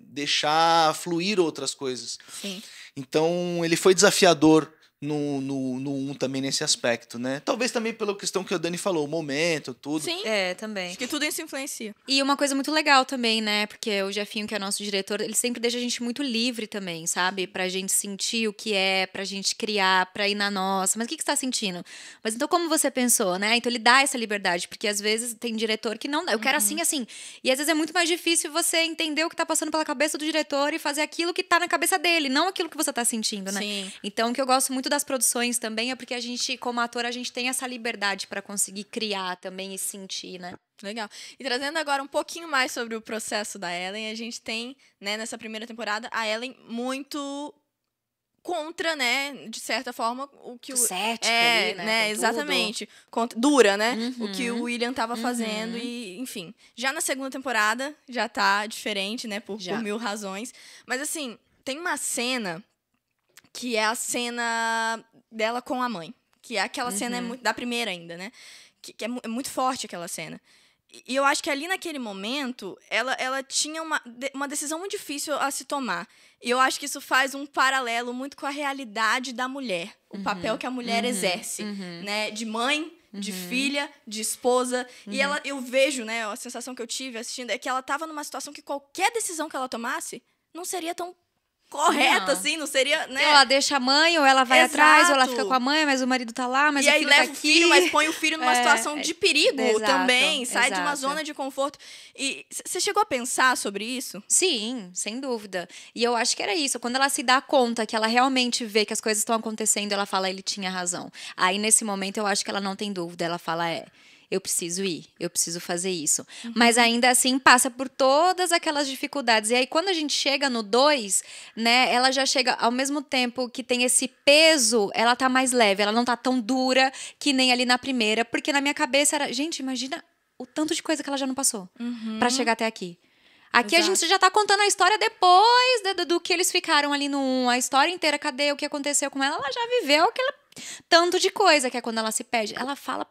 deixar fluir outras coisas. Sim. Então ele foi desafiador no 1 também nesse aspecto, né? Talvez também pela questão que a Dani falou, o momento, tudo. Sim. Também. Acho que tudo isso influencia. E uma coisa muito legal também, né? Porque o Jefinho, que é nosso diretor, ele sempre deixa a gente muito livre também, sabe? Pra gente sentir o que pra gente criar, pra ir na nossa. Mas o que você tá sentindo? Mas então como você pensou, né? Então ele dá essa liberdade, porque às vezes tem diretor que não dá. Eu quero assim, assim. E às vezes é muito mais difícil você entender o que tá passando pela cabeça do diretor e fazer aquilo que tá na cabeça dele, não aquilo que você tá sentindo, né? Sim. Então o que eu gosto muito das produções também é porque a gente, como ator, a gente tem essa liberdade pra conseguir criar também e sentir, né? Legal. E trazendo agora um pouquinho mais sobre o processo da Ellen, a gente tem, né, nessa primeira temporada, a Ellen muito contra, né, de certa forma, o que o... Cética ali, né? Exatamente. Dura, né? O que o William tava fazendo e, enfim. Já na segunda temporada, já tá diferente, né, por 1000 razões. Mas, assim, tem uma cena que é a cena dela com a mãe. Que é aquela cena da primeira ainda, né? Que é muito forte aquela cena. E eu acho que ali naquele momento, ela tinha uma decisão muito difícil a se tomar. E eu acho que isso faz um paralelo muito com a realidade da mulher. O papel que a mulher exerce, né? De mãe, de filha, de esposa. E eu vejo, né? A sensação que eu tive assistindo é que ela estava numa situação que qualquer decisão que ela tomasse não seria tão correta, assim, não seria, né? Ela deixa a mãe, ou ela vai atrás, ou ela fica com a mãe, mas o marido tá lá, mas e o aí filho leva tá o aqui. filho, mas põe o filho numa situação de perigo também, sai de uma exato. zona de conforto. E você chegou a pensar sobre isso? Sim, sem dúvida. E eu acho que era isso. Quando ela se dá conta que ela realmente vê que as coisas estão acontecendo, ela fala, ele tinha razão. Aí, nesse momento, eu acho que ela não tem dúvida. Ela fala, eu preciso ir, eu preciso fazer isso. Mas ainda assim passa por todas aquelas dificuldades. E aí quando a gente chega no 2, né, ela já chega ao mesmo tempo que tem esse peso, ela tá mais leve, ela não tá tão dura que nem ali na primeira, porque na minha cabeça era, gente, imagina o tanto de coisa que ela já não passou pra chegar até aqui. Aqui a gente já tá contando a história depois do que eles ficaram ali no 1, a história inteira, cadê o que aconteceu com ela? Ela já viveu aquele tanto de coisa que é quando ela se perde. Ela fala.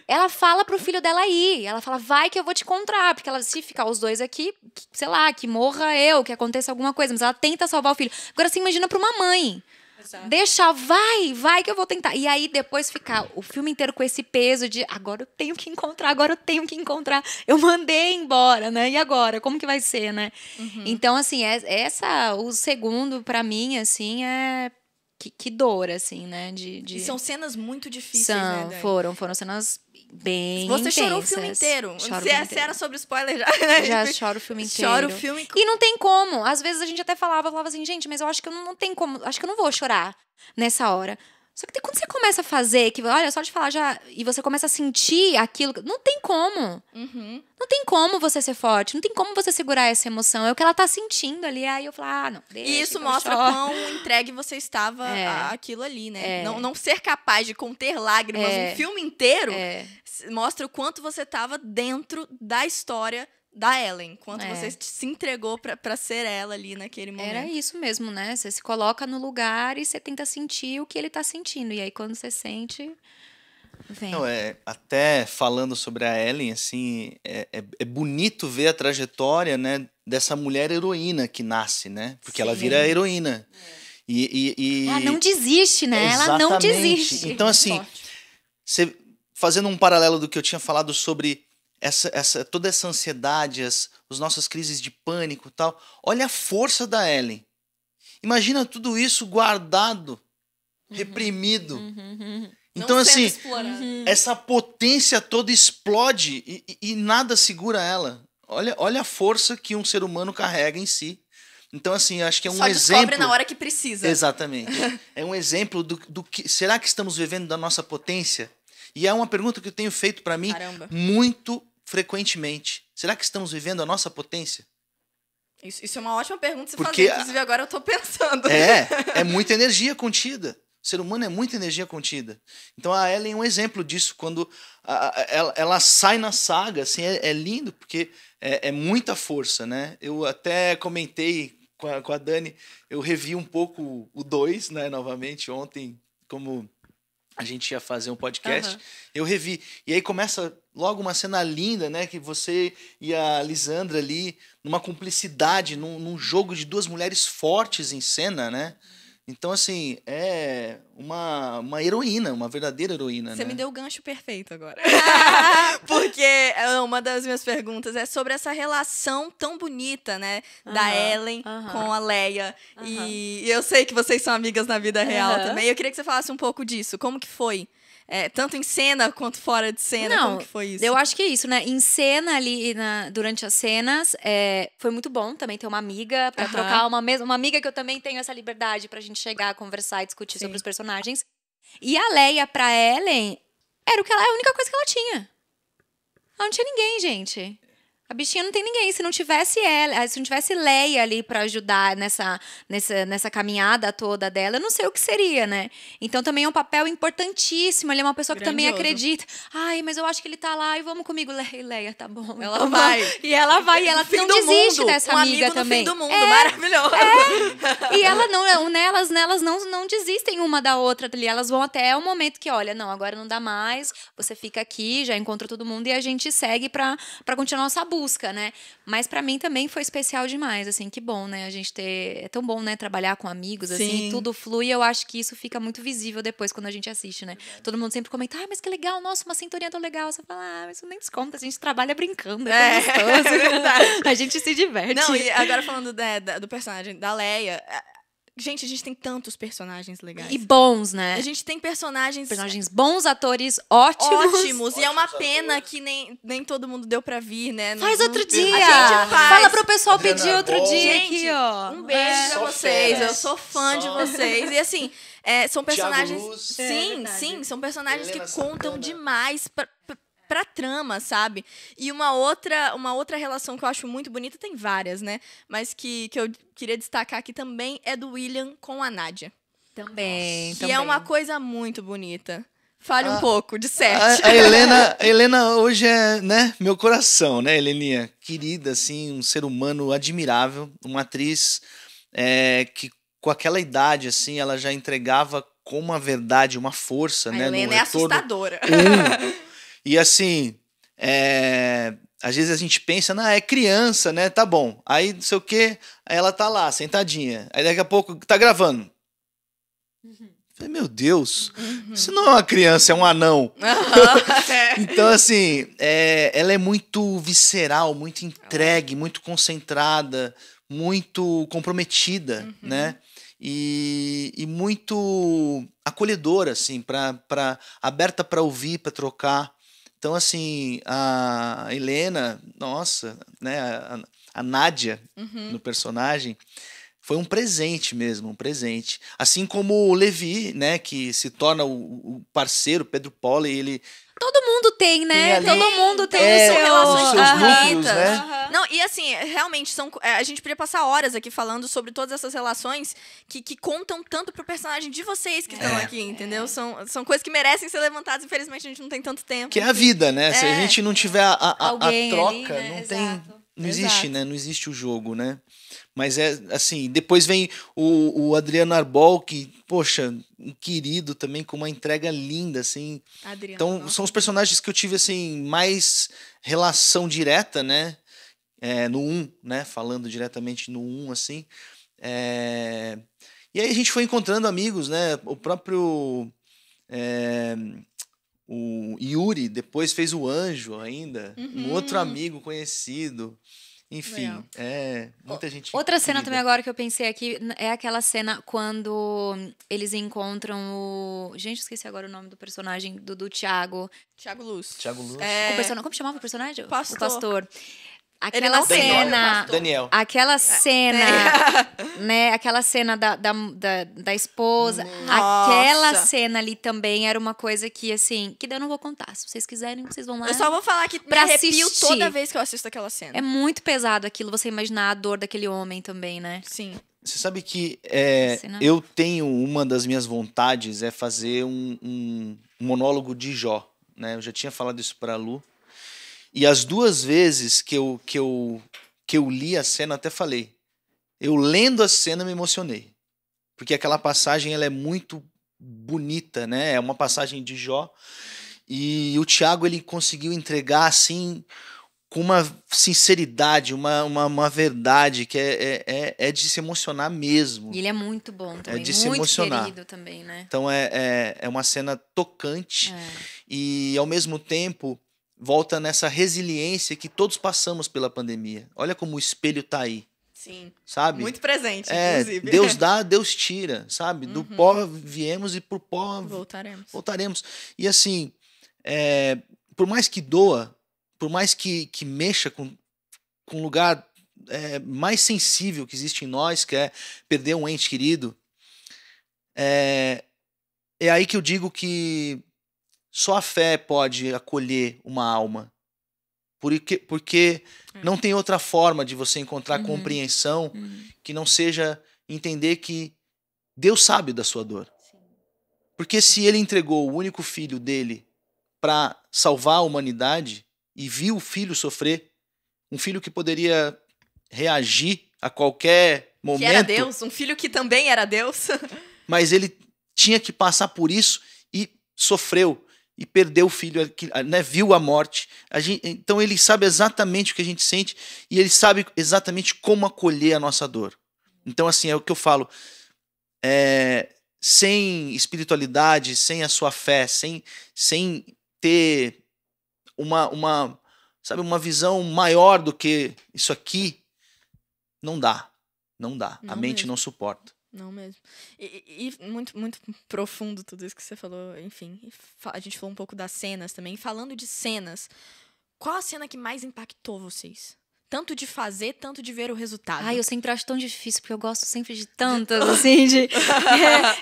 Ela fala pro filho dela ir. Ela fala, vai que eu vou te encontrar. Porque ela, se ficar os dois aqui, sei lá, que morra eu, que aconteça alguma coisa. Mas ela tenta salvar o filho. Agora, você imagina pra uma mãe. Deixa, vai que eu vou tentar. E aí depois ficar o filme inteiro com esse peso de agora eu tenho que encontrar. Eu mandei embora, né? E agora? Como que vai ser, né? Então, assim, o segundo, pra mim, assim, é... Que dor, assim, né? E são cenas muito difíceis, São, né, Dani? foram cenas bem Você intensas. chorou o filme inteiro. Se era sobre spoiler, já choro o filme inteiro. Choro o filme. E não tem como. Às vezes a gente até falava assim, gente, mas eu acho que eu não tem como. Acho que eu não vou chorar nessa hora. Só que quando você começa a fazer, que olha, só de falar já. E você começa a sentir aquilo. Não tem como. Não tem como você ser forte. Não tem como você segurar essa emoção. É o que ela tá sentindo ali. Aí eu falo, não, deixa. E isso mostra quão entregue você estava àquilo ali, né? Não ser capaz de conter lágrimas um filme inteiro mostra o quanto você estava dentro da história da Ellen, quanto você se entregou pra ser ela ali naquele momento. Era isso mesmo, né? Você se coloca no lugar e você tenta sentir o que ele tá sentindo. E aí, quando você sente, vem. Não, até falando sobre a Ellen, assim, é bonito ver a trajetória, né, dessa mulher heroína que nasce, né? Porque ela vira heroína. Ela não desiste, né? Ela não desiste. Então, assim, fazendo um paralelo do que eu tinha falado sobre toda essa ansiedade, as nossas crises de pânico e tal. Olha a força da Ellen. Imagina tudo isso guardado, reprimido. Então, assim, essa potência toda explode e nada segura ela. Olha a força que um ser humano carrega em si. Então, assim, acho que é um Só exemplo... descobre na hora que precisa. Exatamente. É um exemplo do que... Será que estamos vivendo da nossa potência? E é uma pergunta que eu tenho feito para mim muito frequentemente. Será que estamos vivendo a nossa potência? Isso é uma ótima pergunta você fazer. Inclusive, agora eu tô pensando. É muita energia contida. O ser humano é muita energia contida. Então a Ellen é um exemplo disso. Quando ela sai na saga, assim, é lindo, porque é muita força, né? Eu até comentei com a Dani, eu revi um pouco o 2, né, novamente, ontem, como a gente ia fazer um podcast, eu revi. E aí começa logo uma cena linda, né? Que você e a Lisandra ali, numa cumplicidade, num jogo de duas mulheres fortes em cena, né? Então, assim, é uma heroína, uma verdadeira heroína. Você né? me deu o gancho perfeito agora. Porque uma das minhas perguntas é sobre essa relação tão bonita, né? Da Ellen com a Leia. E eu sei que vocês são amigas na vida real também. Eu queria que você falasse um pouco disso. Como que foi? Tanto em cena quanto fora de cena, como que foi isso? Eu acho que é isso, né? Em cena ali, durante as cenas, foi muito bom também ter uma amiga pra trocar, uma amiga que eu também tenho essa liberdade pra gente chegar, conversar e discutir sobre os personagens. E a Leia pra Ellen era a única coisa que ela tinha. Ela não tinha ninguém, gente. A bichinha não tem ninguém. Se não tivesse Leia ali pra ajudar nessa caminhada toda dela, eu não sei o que seria, né? Então também é um papel importantíssimo. Ele é uma pessoa que também acredita. Ai, mas eu acho que ele tá lá e vamos comigo, Leia, tá bom. Ela então vai. E ela vai. E ela não desiste dessa amiga também. Fim do mundo, maravilhoso. E ela nelas não desistem uma da outra ali. Elas vão até o momento que, olha, não, agora não dá mais. Você fica aqui, já encontra todo mundo e a gente segue pra continuar nossa busca, né? Mas pra mim também foi especial demais, assim, que bom, né? A gente é tão bom, né? Trabalhar com amigos, assim, tudo flui. Eu acho que isso fica muito visível depois quando a gente assiste, né? Todo mundo sempre comenta, mas que legal, nossa, uma sintonia tão legal. Você fala, mas isso nem desconta, a gente trabalha brincando, é tão gostoso. É verdade. A gente se diverte. Não, e agora falando do personagem da Leia, gente, a gente tem tantos personagens legais. E bons, né? A gente tem personagens bons, atores ótimos. E é uma pena que nem todo mundo deu pra vir, né? Faz outro dia. A gente faz. Fala pro pessoal pedir outro dia gente, aqui, ó. Um beijo pra vocês. Eu sou fã de vocês. E assim, são personagens... Luz. Sim, são personagens Helena que contam Santana. demais pra trama, sabe? E uma outra relação que eu acho muito bonita, tem várias, né? Mas que eu queria destacar aqui também é do William com a Nádia. Também. Que é uma coisa muito bonita. Fale um pouco, de a Helena hoje é, né, meu coração, né, Heleninha? Querida, assim, um ser humano admirável, uma atriz que com aquela idade, assim, ela já entregava com uma verdade, uma força, né? Helena é assustadora. E assim, às vezes a gente pensa, é criança, né? Tá bom. Aí não sei o quê, aí ela tá lá, sentadinha. Aí daqui a pouco tá gravando. Falei, meu Deus, isso não é uma criança, é um anão. Então, assim, ela é muito visceral, muito entregue, muito concentrada, muito comprometida, né? E muito acolhedora, assim, aberta para ouvir, para trocar. Então, assim, a Helena, nossa, né? A Nádia, no personagem, foi um presente mesmo, um presente. Assim como o Levi, né, que se torna o parceiro, Pedro Poli, ele... Todo mundo tem, né? ali- Todo mundo tem Todos o são seu... relações seus núcleos, bonitas. né? Não, e assim, realmente, a gente podia passar horas aqui falando sobre todas essas relações que contam tanto pro personagem de vocês que estão aqui, entendeu? São coisas que merecem ser levantadas, infelizmente a gente não tem tanto tempo. Que é a vida, né? Se a É. gente não tiver a Alguém troca, ali, né? não tem... Exato. Não existe, Exato. né? Não existe o jogo, né? Mas é assim, depois vem o Adriano Arbol, que, poxa, um querido também, com uma entrega linda, assim. Adriana, Então, nossa. são os personagens que eu tive, assim, mais relação direta, né? No 1, né? Falando diretamente no 1, assim. E aí a gente foi encontrando amigos, né? O próprio... o Yuri depois fez o Anjo ainda, um outro amigo conhecido. Enfim, Legal. muita gente. Outra cena querida. também agora que eu pensei aqui é aquela cena quando eles encontram o... Gente, esqueci agora o nome do personagem do Thiago. Thiago Luz. Thiago Luz. Como chamava o personagem? Pastor. O pastor. Ele Aquela não tem nome, cena... pastor. Daniel. Aquela cena, né? Aquela cena da esposa. Nossa. Aquela cena ali também era uma coisa que, assim... Que daí eu não vou contar. Se vocês quiserem, vocês vão lá. Eu só vou falar que me Pra arrepio assistir. toda vez que eu assisto aquela cena. É muito pesado aquilo, você imaginar a dor daquele homem também, né? Sim. Você sabe que Cena- eu tenho uma das minhas vontades é fazer um monólogo de Jó, né? Eu já tinha falado isso para a Lu. E as duas vezes que eu li a cena, até falei. Eu lendo a cena me emocionei. Porque aquela passagem ela é muito bonita, né? É uma passagem de Jó. E o Thiago ele conseguiu entregar assim com uma sinceridade, uma verdade que é de se emocionar mesmo. E ele é muito bom também, de se muito emocionar. querido também, né? Então é uma cena tocante e ao mesmo tempo volta nessa resiliência que todos passamos pela pandemia. Olha como o espelho tá aí, Sim. sabe? Muito presente, É, inclusive. Deus dá, Deus tira, sabe? Do pó viemos e pro pó Voltaremos. E assim, por mais que doa, por mais que mexa com um lugar mais sensível que existe em nós, que é perder um ente querido, é aí que eu digo que só a fé pode acolher uma alma. Porque não tem outra forma de você encontrar compreensão que não seja entender que Deus sabe da sua dor. Porque se ele entregou o único filho dele para salvar a humanidade e viu o filho sofrer, um filho que poderia reagir a qualquer momento, Que era Deus, um filho que também era Deus. mas ele tinha que passar por isso e sofreu e perdeu o filho, né, viu a morte. Então ele sabe exatamente o que a gente sente e ele sabe exatamente como acolher a nossa dor. Então assim, é o que eu falo, sem espiritualidade, sem a sua fé, sem ter uma visão maior do que isso aqui, não dá. Não dá. A mente mesmo. não suporta. Não mesmo. E muito, muito profundo tudo isso que você falou, enfim. A gente falou um pouco das cenas também. Falando de cenas, qual a cena que mais impactou vocês? Tanto de fazer, tanto de ver o resultado. Ai, eu sempre acho tão difícil, porque eu gosto sempre de tantas, assim,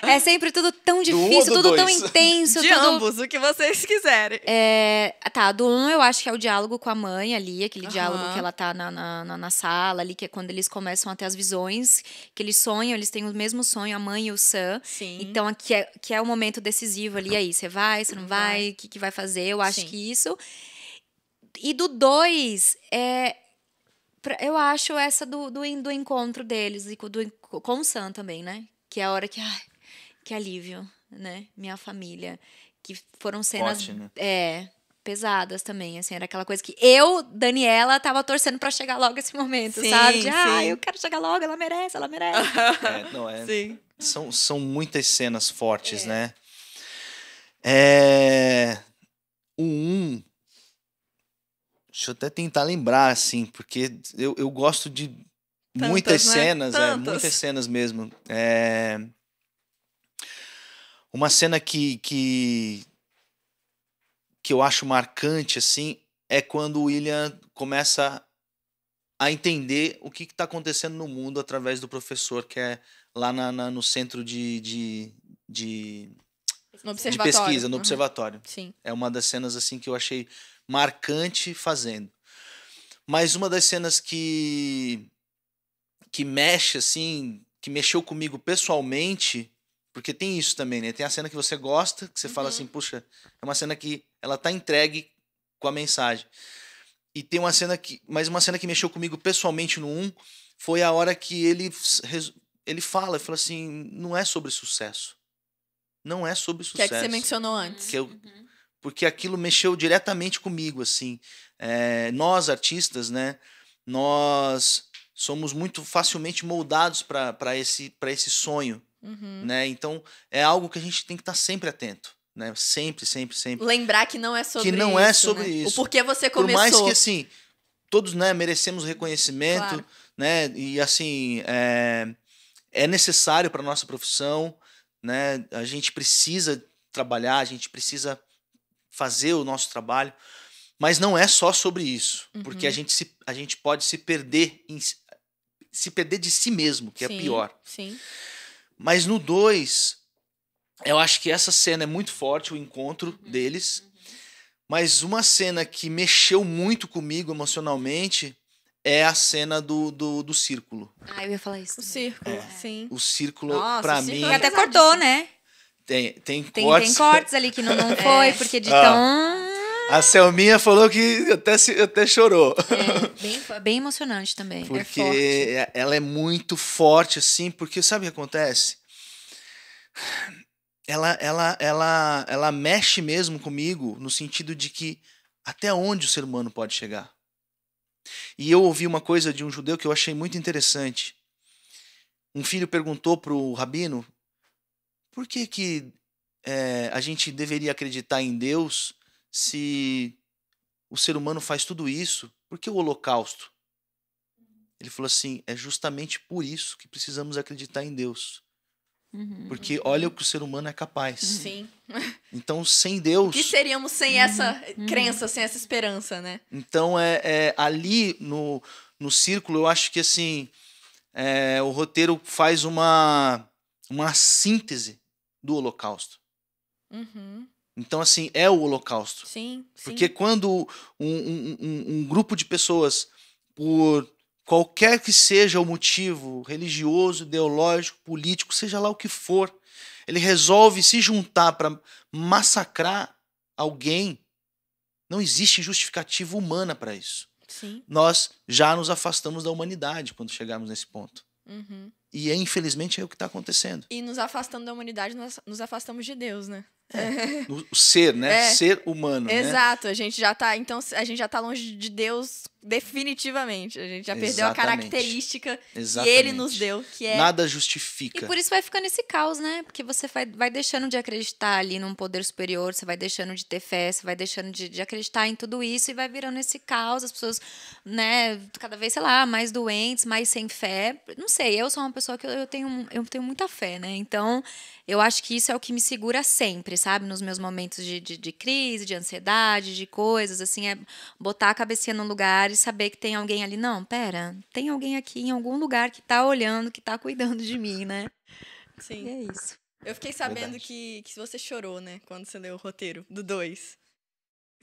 é sempre tudo tão difícil, do tudo tão dois? intenso. De tudo... ambos, o que vocês quiserem. Tá, do 1 eu acho que é o diálogo com a mãe ali, aquele Aham. diálogo que ela tá na sala ali, que é quando eles começam a ter as visões, que eles sonham, eles têm o mesmo sonho, a mãe e o Sam. Sim. Então, aqui que é o momento decisivo ali, aí, você vai, você não vai, o que vai fazer, eu acho Sim. que isso. E do 2, eu acho essa do encontro deles, e com o Sam também, né? Que é a hora que, ai, que alívio, né? Minha família. Que foram cenas... Forte, né? pesadas também, assim, era aquela coisa que eu, Daniela, tava torcendo pra chegar logo esse momento, Sim, sabe? De, sim. eu quero chegar logo, ela merece, ela merece. Sim. São muitas cenas fortes, É. né? O 1, deixa eu até tentar lembrar, assim, porque eu gosto de muitas Tantas, né? cenas, Tantas. muitas cenas mesmo. Uma cena que eu acho marcante, assim, é quando o William começa a entender o que está acontecendo no mundo através do professor, que é lá no centro de No de observatório. pesquisa, no Uhum. observatório. Sim. É uma das cenas assim que eu achei marcante fazendo. Mas uma das cenas que mexe assim, que mexeu comigo pessoalmente, porque tem isso também, né? Tem a cena que você gosta, que você fala assim, puxa, é uma cena que ela tá entregue com a mensagem. E tem uma cena mas uma cena que mexeu comigo pessoalmente no 1 foi a hora que ele fala assim, não é sobre sucesso. Não é sobre Que sucesso. é que você mencionou antes. Porque aquilo mexeu diretamente comigo, assim. Nós, artistas, né? Nós somos muito facilmente moldados para esse sonho, né? Então, é algo que a gente tem que estar sempre atento, né? Sempre, sempre, sempre. Lembrar que não é sobre isso. Que não é sobre né? isso. O porquê você Por começou. mais que, assim, todos, né, merecemos reconhecimento, Claro. né? E, assim, é necessário para nossa profissão, né? A gente precisa trabalhar, a gente precisa fazer o nosso trabalho, mas não é só sobre isso, porque a gente pode se perder de si mesmo, que Sim, é pior. Sim. Mas no 2, eu acho que essa cena é muito forte, o encontro deles, mas uma cena que mexeu muito comigo emocionalmente é a cena do círculo. Eu ia falar isso. O círculo, sim. O círculo, Nossa, pra o círculo mim... é Até pesadíssimo. cortou, né? Tem cortes. Tem cortes ali que não foi, porque de tão... A Selminha falou que até chorou. Bem emocionante também. Porque ela é muito forte, assim, porque sabe o que acontece? Ela mexe mesmo comigo no sentido de que até onde o ser humano pode chegar. E eu ouvi uma coisa de um judeu que eu achei muito interessante. Um filho perguntou para o rabino por que a gente deveria acreditar em Deus se o ser humano faz tudo isso? Por que o holocausto? Ele falou assim, é justamente por isso que precisamos acreditar em Deus. Porque olha o que o ser humano é capaz. Sim. Então, sem Deus... O que seríamos sem essa crença, sem essa esperança, né? Então, ali no círculo, eu acho que assim, o roteiro faz uma síntese do holocausto. Então, assim, é o holocausto. Sim. Porque quando um grupo de pessoas, por qualquer que seja o motivo, religioso, ideológico, político, seja lá o que for, ele resolve se juntar para massacrar alguém, não existe justificativa humana para isso. Sim. Nós já nos afastamos da humanidade quando chegarmos nesse ponto. E, infelizmente, é o que está acontecendo. E nos afastando da humanidade, nós nos afastamos de Deus, né? O ser, né? Ser humano, Exato. Né? A gente já tá longe de Deus definitivamente. A gente já perdeu a característica que ele nos deu, que é... Nada justifica. E por isso vai ficando esse caos, né? Porque você vai deixando de acreditar ali num poder superior, você vai deixando de ter fé, você vai deixando de acreditar em tudo isso e vai virando esse caos, as pessoas, né, cada vez, sei lá, mais doentes, mais sem fé. Não sei, eu sou uma pessoa que eu tenho muita fé, né? Então, eu acho que isso é o que me segura sempre, sabe? Nos meus momentos de crise, de ansiedade, de coisas, assim, é botar a cabecinha no lugar e saber que tem alguém ali. Não, pera, tem alguém aqui em algum lugar que tá olhando, que tá cuidando de mim, né? Sim. E é isso. Eu fiquei sabendo que você chorou, né? Quando você leu o roteiro do 2.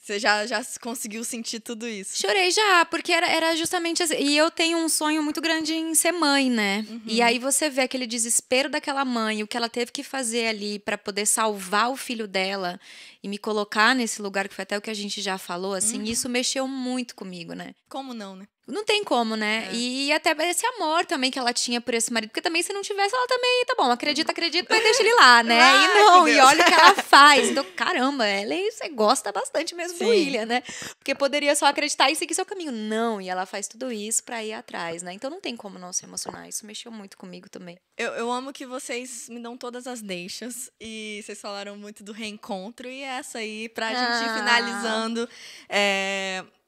Você já conseguiu sentir tudo isso? Chorei já, porque era justamente assim. E eu tenho um sonho muito grande em ser mãe, né? E aí você vê aquele desespero daquela mãe, o que ela teve que fazer ali para poder salvar o filho dela e me colocar nesse lugar, que foi até o que a gente já falou, assim, isso mexeu muito comigo, né? Como não, né? Não tem como, né? E até esse amor também que ela tinha por esse marido. Porque também, se não tivesse, ela também, tá bom, acredita, mas deixa ele lá, né? Ai, E não, meu e Deus. olha o que ela faz. Então, caramba, você gosta bastante mesmo do Sim. William, né? Porque poderia só acreditar e seguir seu caminho. Não, e ela faz tudo isso pra ir atrás, né? Então não tem como não se emocionar. Isso mexeu muito comigo também. Eu amo que vocês me dão todas as deixas e vocês falaram muito do reencontro e essa aí pra gente ir finalizando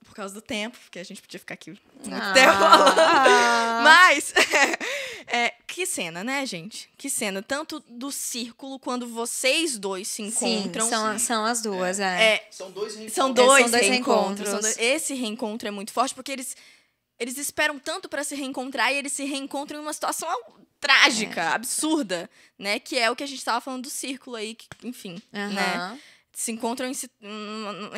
por causa do tempo, porque a gente podia ficar aqui muito tempo falando. Mas, que cena, né, gente? Que cena. Tanto do círculo, quando vocês dois se encontram. Sim, são as duas, São dois reencontros. São dois São dois reencontros. reencontros. Esse reencontro é muito forte, porque eles esperam tanto pra se reencontrar e eles se reencontram em uma situação trágica, absurda, né? Que é o que a gente tava falando do círculo aí, que, enfim, né? Se encontram em...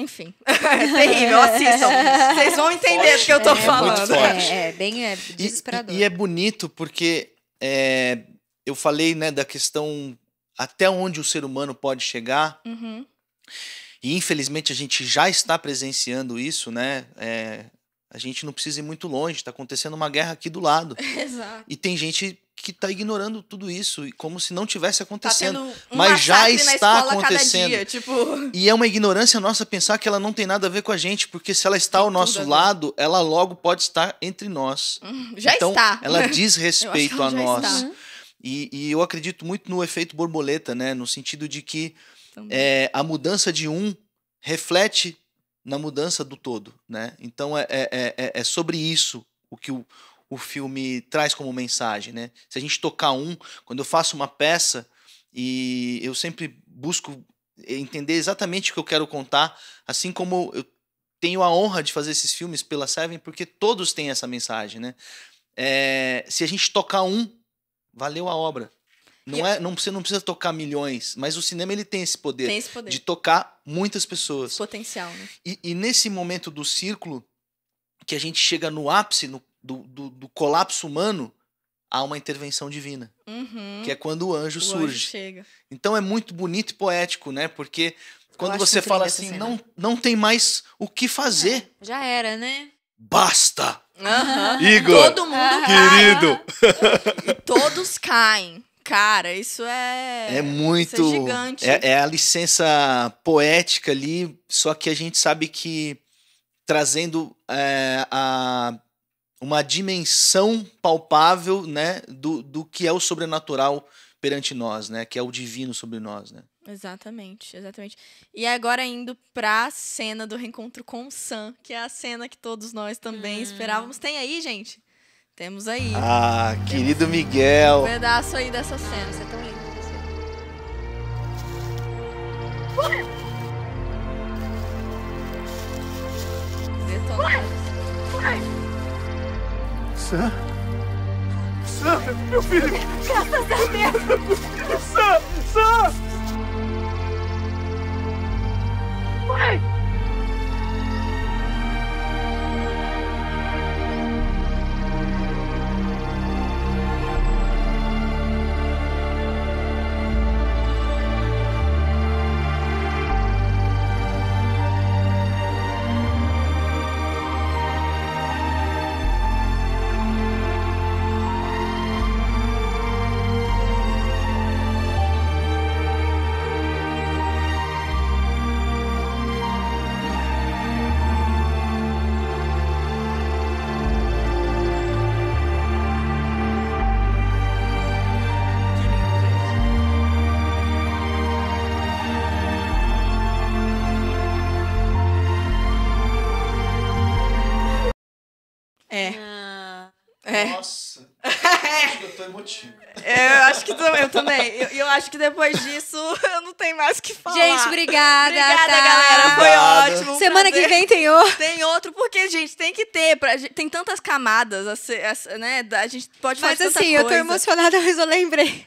Enfim, é terrível, assistam. Vocês vão entender do que eu tô falando. Muito forte. Bem desesperador. E é bonito porque eu falei, né, da questão até onde o ser humano pode chegar. Uhum. E infelizmente a gente já está presenciando isso, né? A gente não precisa ir muito longe, está acontecendo uma guerra aqui do lado. Exato. E tem gente que está ignorando tudo isso, como se não tivesse Tá acontecendo. tendo um Mas já massacre está na escola acontecendo. Cada dia, tipo... E é uma ignorância nossa pensar que ela não tem nada a ver com a gente, porque se ela está ao tudo a nosso ver. lado, ela logo pode estar entre nós. Já então, está. ela diz Eu acho respeito que ela a já nós. está. E eu acredito muito no efeito borboleta, né? No sentido de que Também. a mudança de um reflete na mudança do todo, né? Então é sobre isso o que o filme traz como mensagem, né? Se a gente tocar quando eu faço uma peça e eu sempre busco entender exatamente o que eu quero contar, assim como eu tenho a honra de fazer esses filmes pela Seven, porque todos têm essa mensagem, né? Se a gente tocar valeu a obra. Você não precisa tocar milhões, mas o cinema ele tem esse poder, Tem esse poder. de tocar muitas pessoas. Potencial, né? E nesse momento do círculo, que a gente chega no ápice do colapso humano, há uma intervenção divina, Uhum. que é quando o anjo O surge. anjo chega. Então é muito bonito e poético, né? Porque quando acho você muito fala linda essa assim, cena. não tem mais o que fazer. Já era, né? Basta! Aham. Igor, Todo mundo cai. querido! E todos caem. Cara, isso é... É muito. Isso é gigante. É a licença poética ali, só que a gente sabe que trazendo uma dimensão palpável, né, do que é o sobrenatural perante nós, né, que é o divino sobre nós, né. Exatamente, exatamente. E agora indo pra cena do reencontro com o Sam, que é a cena que todos nós também esperávamos. Tem aí, gente? Temos aí. Ah, querido Miguel. Um pedaço aí dessa cena. Isso é tão lindo. Detonado. Sam? Sam, meu filho! Graças a Deus! Sam! Sam! Pai! Nossa, acho que eu tô emotivo. Eu acho que eu também. Eu acho que depois disso eu não tenho mais o que falar. Gente, obrigada. Obrigada, tá? galera. Foi Obrigado. ótimo. um Semana que prazer. vem tem outro. Tem outro, porque, gente, tem que ter. Tem tantas camadas, né? A gente pode Mas fazer tanta assim, eu tô coisa. emocionada, mas eu lembrei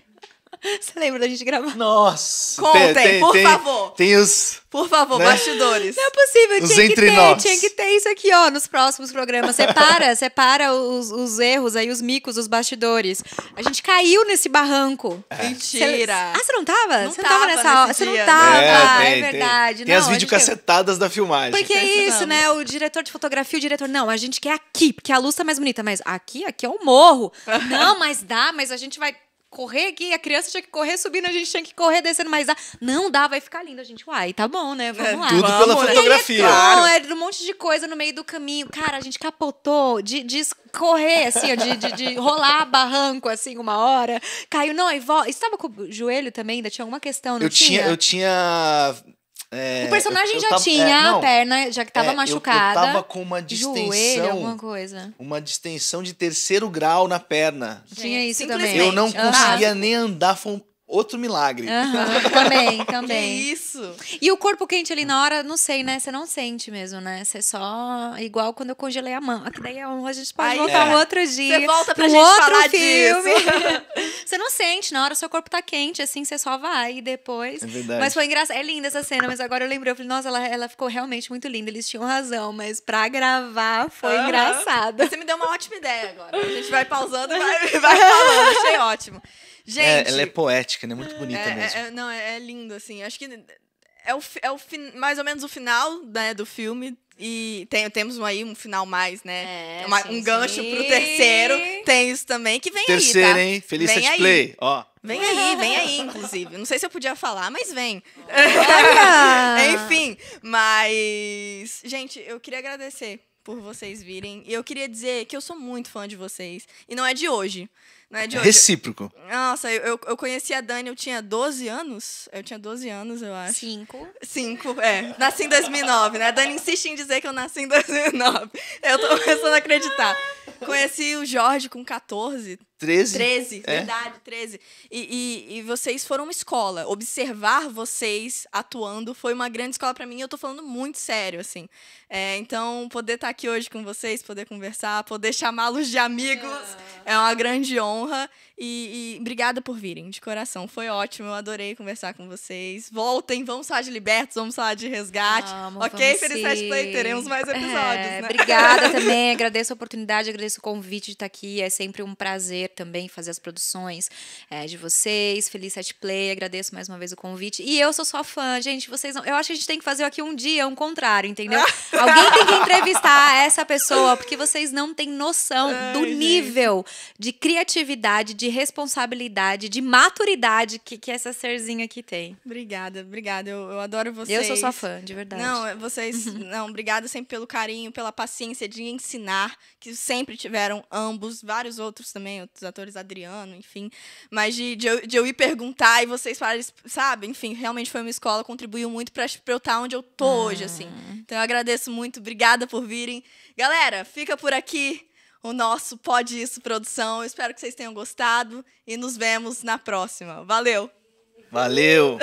Você lembra da gente gravar? Nossa! Contem, por favor. Tem os... Por favor, né? bastidores. Não é possível, Os entre nós. tinha que ter isso aqui, ó, nos próximos programas. Separa os erros aí, os micos, os bastidores. A gente caiu nesse barranco. Mentira. Você não tava? Não Você não tava tava nessa hora? nesse Você não dia. tava, tem, verdade. Tem as Não, a gente- videocassetadas da filmagem. Porque é isso, Precisamos. né? O diretor de fotografia, o diretor, não, a gente quer aqui, porque a luz tá mais bonita, mas aqui é o morro. Não, mas dá, mas a gente vai correr aqui, a criança tinha que correr subindo, a gente tinha que correr descendo, mas dá. Não dá, vai ficar lindo. A gente, uai, tá bom, né? Vamos lá. Tudo Vamos, pela né? fotografia. Não, é um monte de coisa no meio do caminho. Cara, a gente capotou de escorrer, assim, ó, de rolar barranco, assim, uma hora. Caiu, não, e volta. Estava com o joelho também? Ainda tinha alguma questão, não Eu tinha... O personagem eu já tava- tinha não, a perna, já que tava machucada. Eu tava com uma Joelho, distensão... alguma coisa. Uma distensão de 3º grau na perna. Tinha isso simplesmente. também. Eu não Aham. conseguia nem andar, foi um outro milagre. Aham, também, Que também. isso? E o corpo quente ali na hora, não sei, né? Você não sente mesmo, né? Você só... Igual quando eu congelei a mão. Que daí a gente pode Aí, voltar um outro dia. Você volta pra num gente outro falar filme. disso. Você não sente, na hora seu corpo tá quente, assim, você só vai e depois. É verdade. Mas foi engraçado. É linda essa cena, mas agora eu lembrei, eu falei, nossa, ela ficou realmente muito linda. Eles tinham razão, mas pra gravar foi Aham. engraçado. Você me deu uma ótima ideia agora. A gente vai pausando e vai falando. Achei ótimo. Gente, Ela é poética, né? Muito bonita mesmo. não, é lindo, assim. Acho que mais ou menos o final, né, do filme. E temos aí um final mais, né? Um gancho pro terceiro. Tem isso também, que vem Terceiro, aí, tá? hein? Felicity Vem aí. Play, ó. Vem aí, inclusive. Não sei se eu podia falar, mas vem. Olha! Enfim, mas... Gente, eu queria agradecer por vocês virem. E eu queria dizer que eu sou muito fã de vocês. E não é de hoje. Não é de hoje. Recíproco. Nossa, eu conheci a Dani, eu tinha 12 anos. Eu tinha 12 anos, eu acho. 5. 5, Nasci em 2009, né? A Dani insiste em dizer que eu nasci em 2009. Eu tô começando a acreditar. Conheci o Jorge com 14. 13, É? verdade, 13. E vocês foram uma escola. Observar vocês atuando foi uma grande escola pra mim. E eu tô falando muito sério, assim. Então, poder estar aqui hoje com vocês, poder conversar, poder chamá-los de amigos, é uma grande honra. E obrigada por virem, de coração. Foi ótimo, eu adorei conversar com vocês. Voltem, vamos falar de Libertos, vamos falar de Resgate. Vamos, Ok, vamos Felicidade sim. Play, teremos mais episódios, né? Obrigada também, agradeço a oportunidade, agradeço o convite de estar aqui. É sempre um prazer também fazer as produções de vocês. Felicity Play, agradeço mais uma vez o convite. E eu sou só fã, gente. Vocês não... Eu acho que a gente tem que fazer aqui um dia um contrário, entendeu? Alguém tem que entrevistar essa pessoa, porque vocês não têm noção do nível de criatividade, de responsabilidade, de maturidade que essa serzinha aqui tem. Obrigada. Eu adoro vocês. Eu sou sua fã, de verdade. Não, vocês. Não, obrigada sempre pelo carinho, pela paciência de ensinar, que sempre tiveram ambos, vários outros também, outros atores, Adriano, enfim. Mas de eu ir perguntar e vocês falarem, sabe? Enfim, realmente foi uma escola, contribuiu muito pra eu estar onde eu tô hoje, assim. Então eu agradeço muito, obrigada por virem. Galera, fica por aqui o nosso Pode Isso Produção. Eu espero que vocês tenham gostado e nos vemos na próxima. Valeu! Valeu!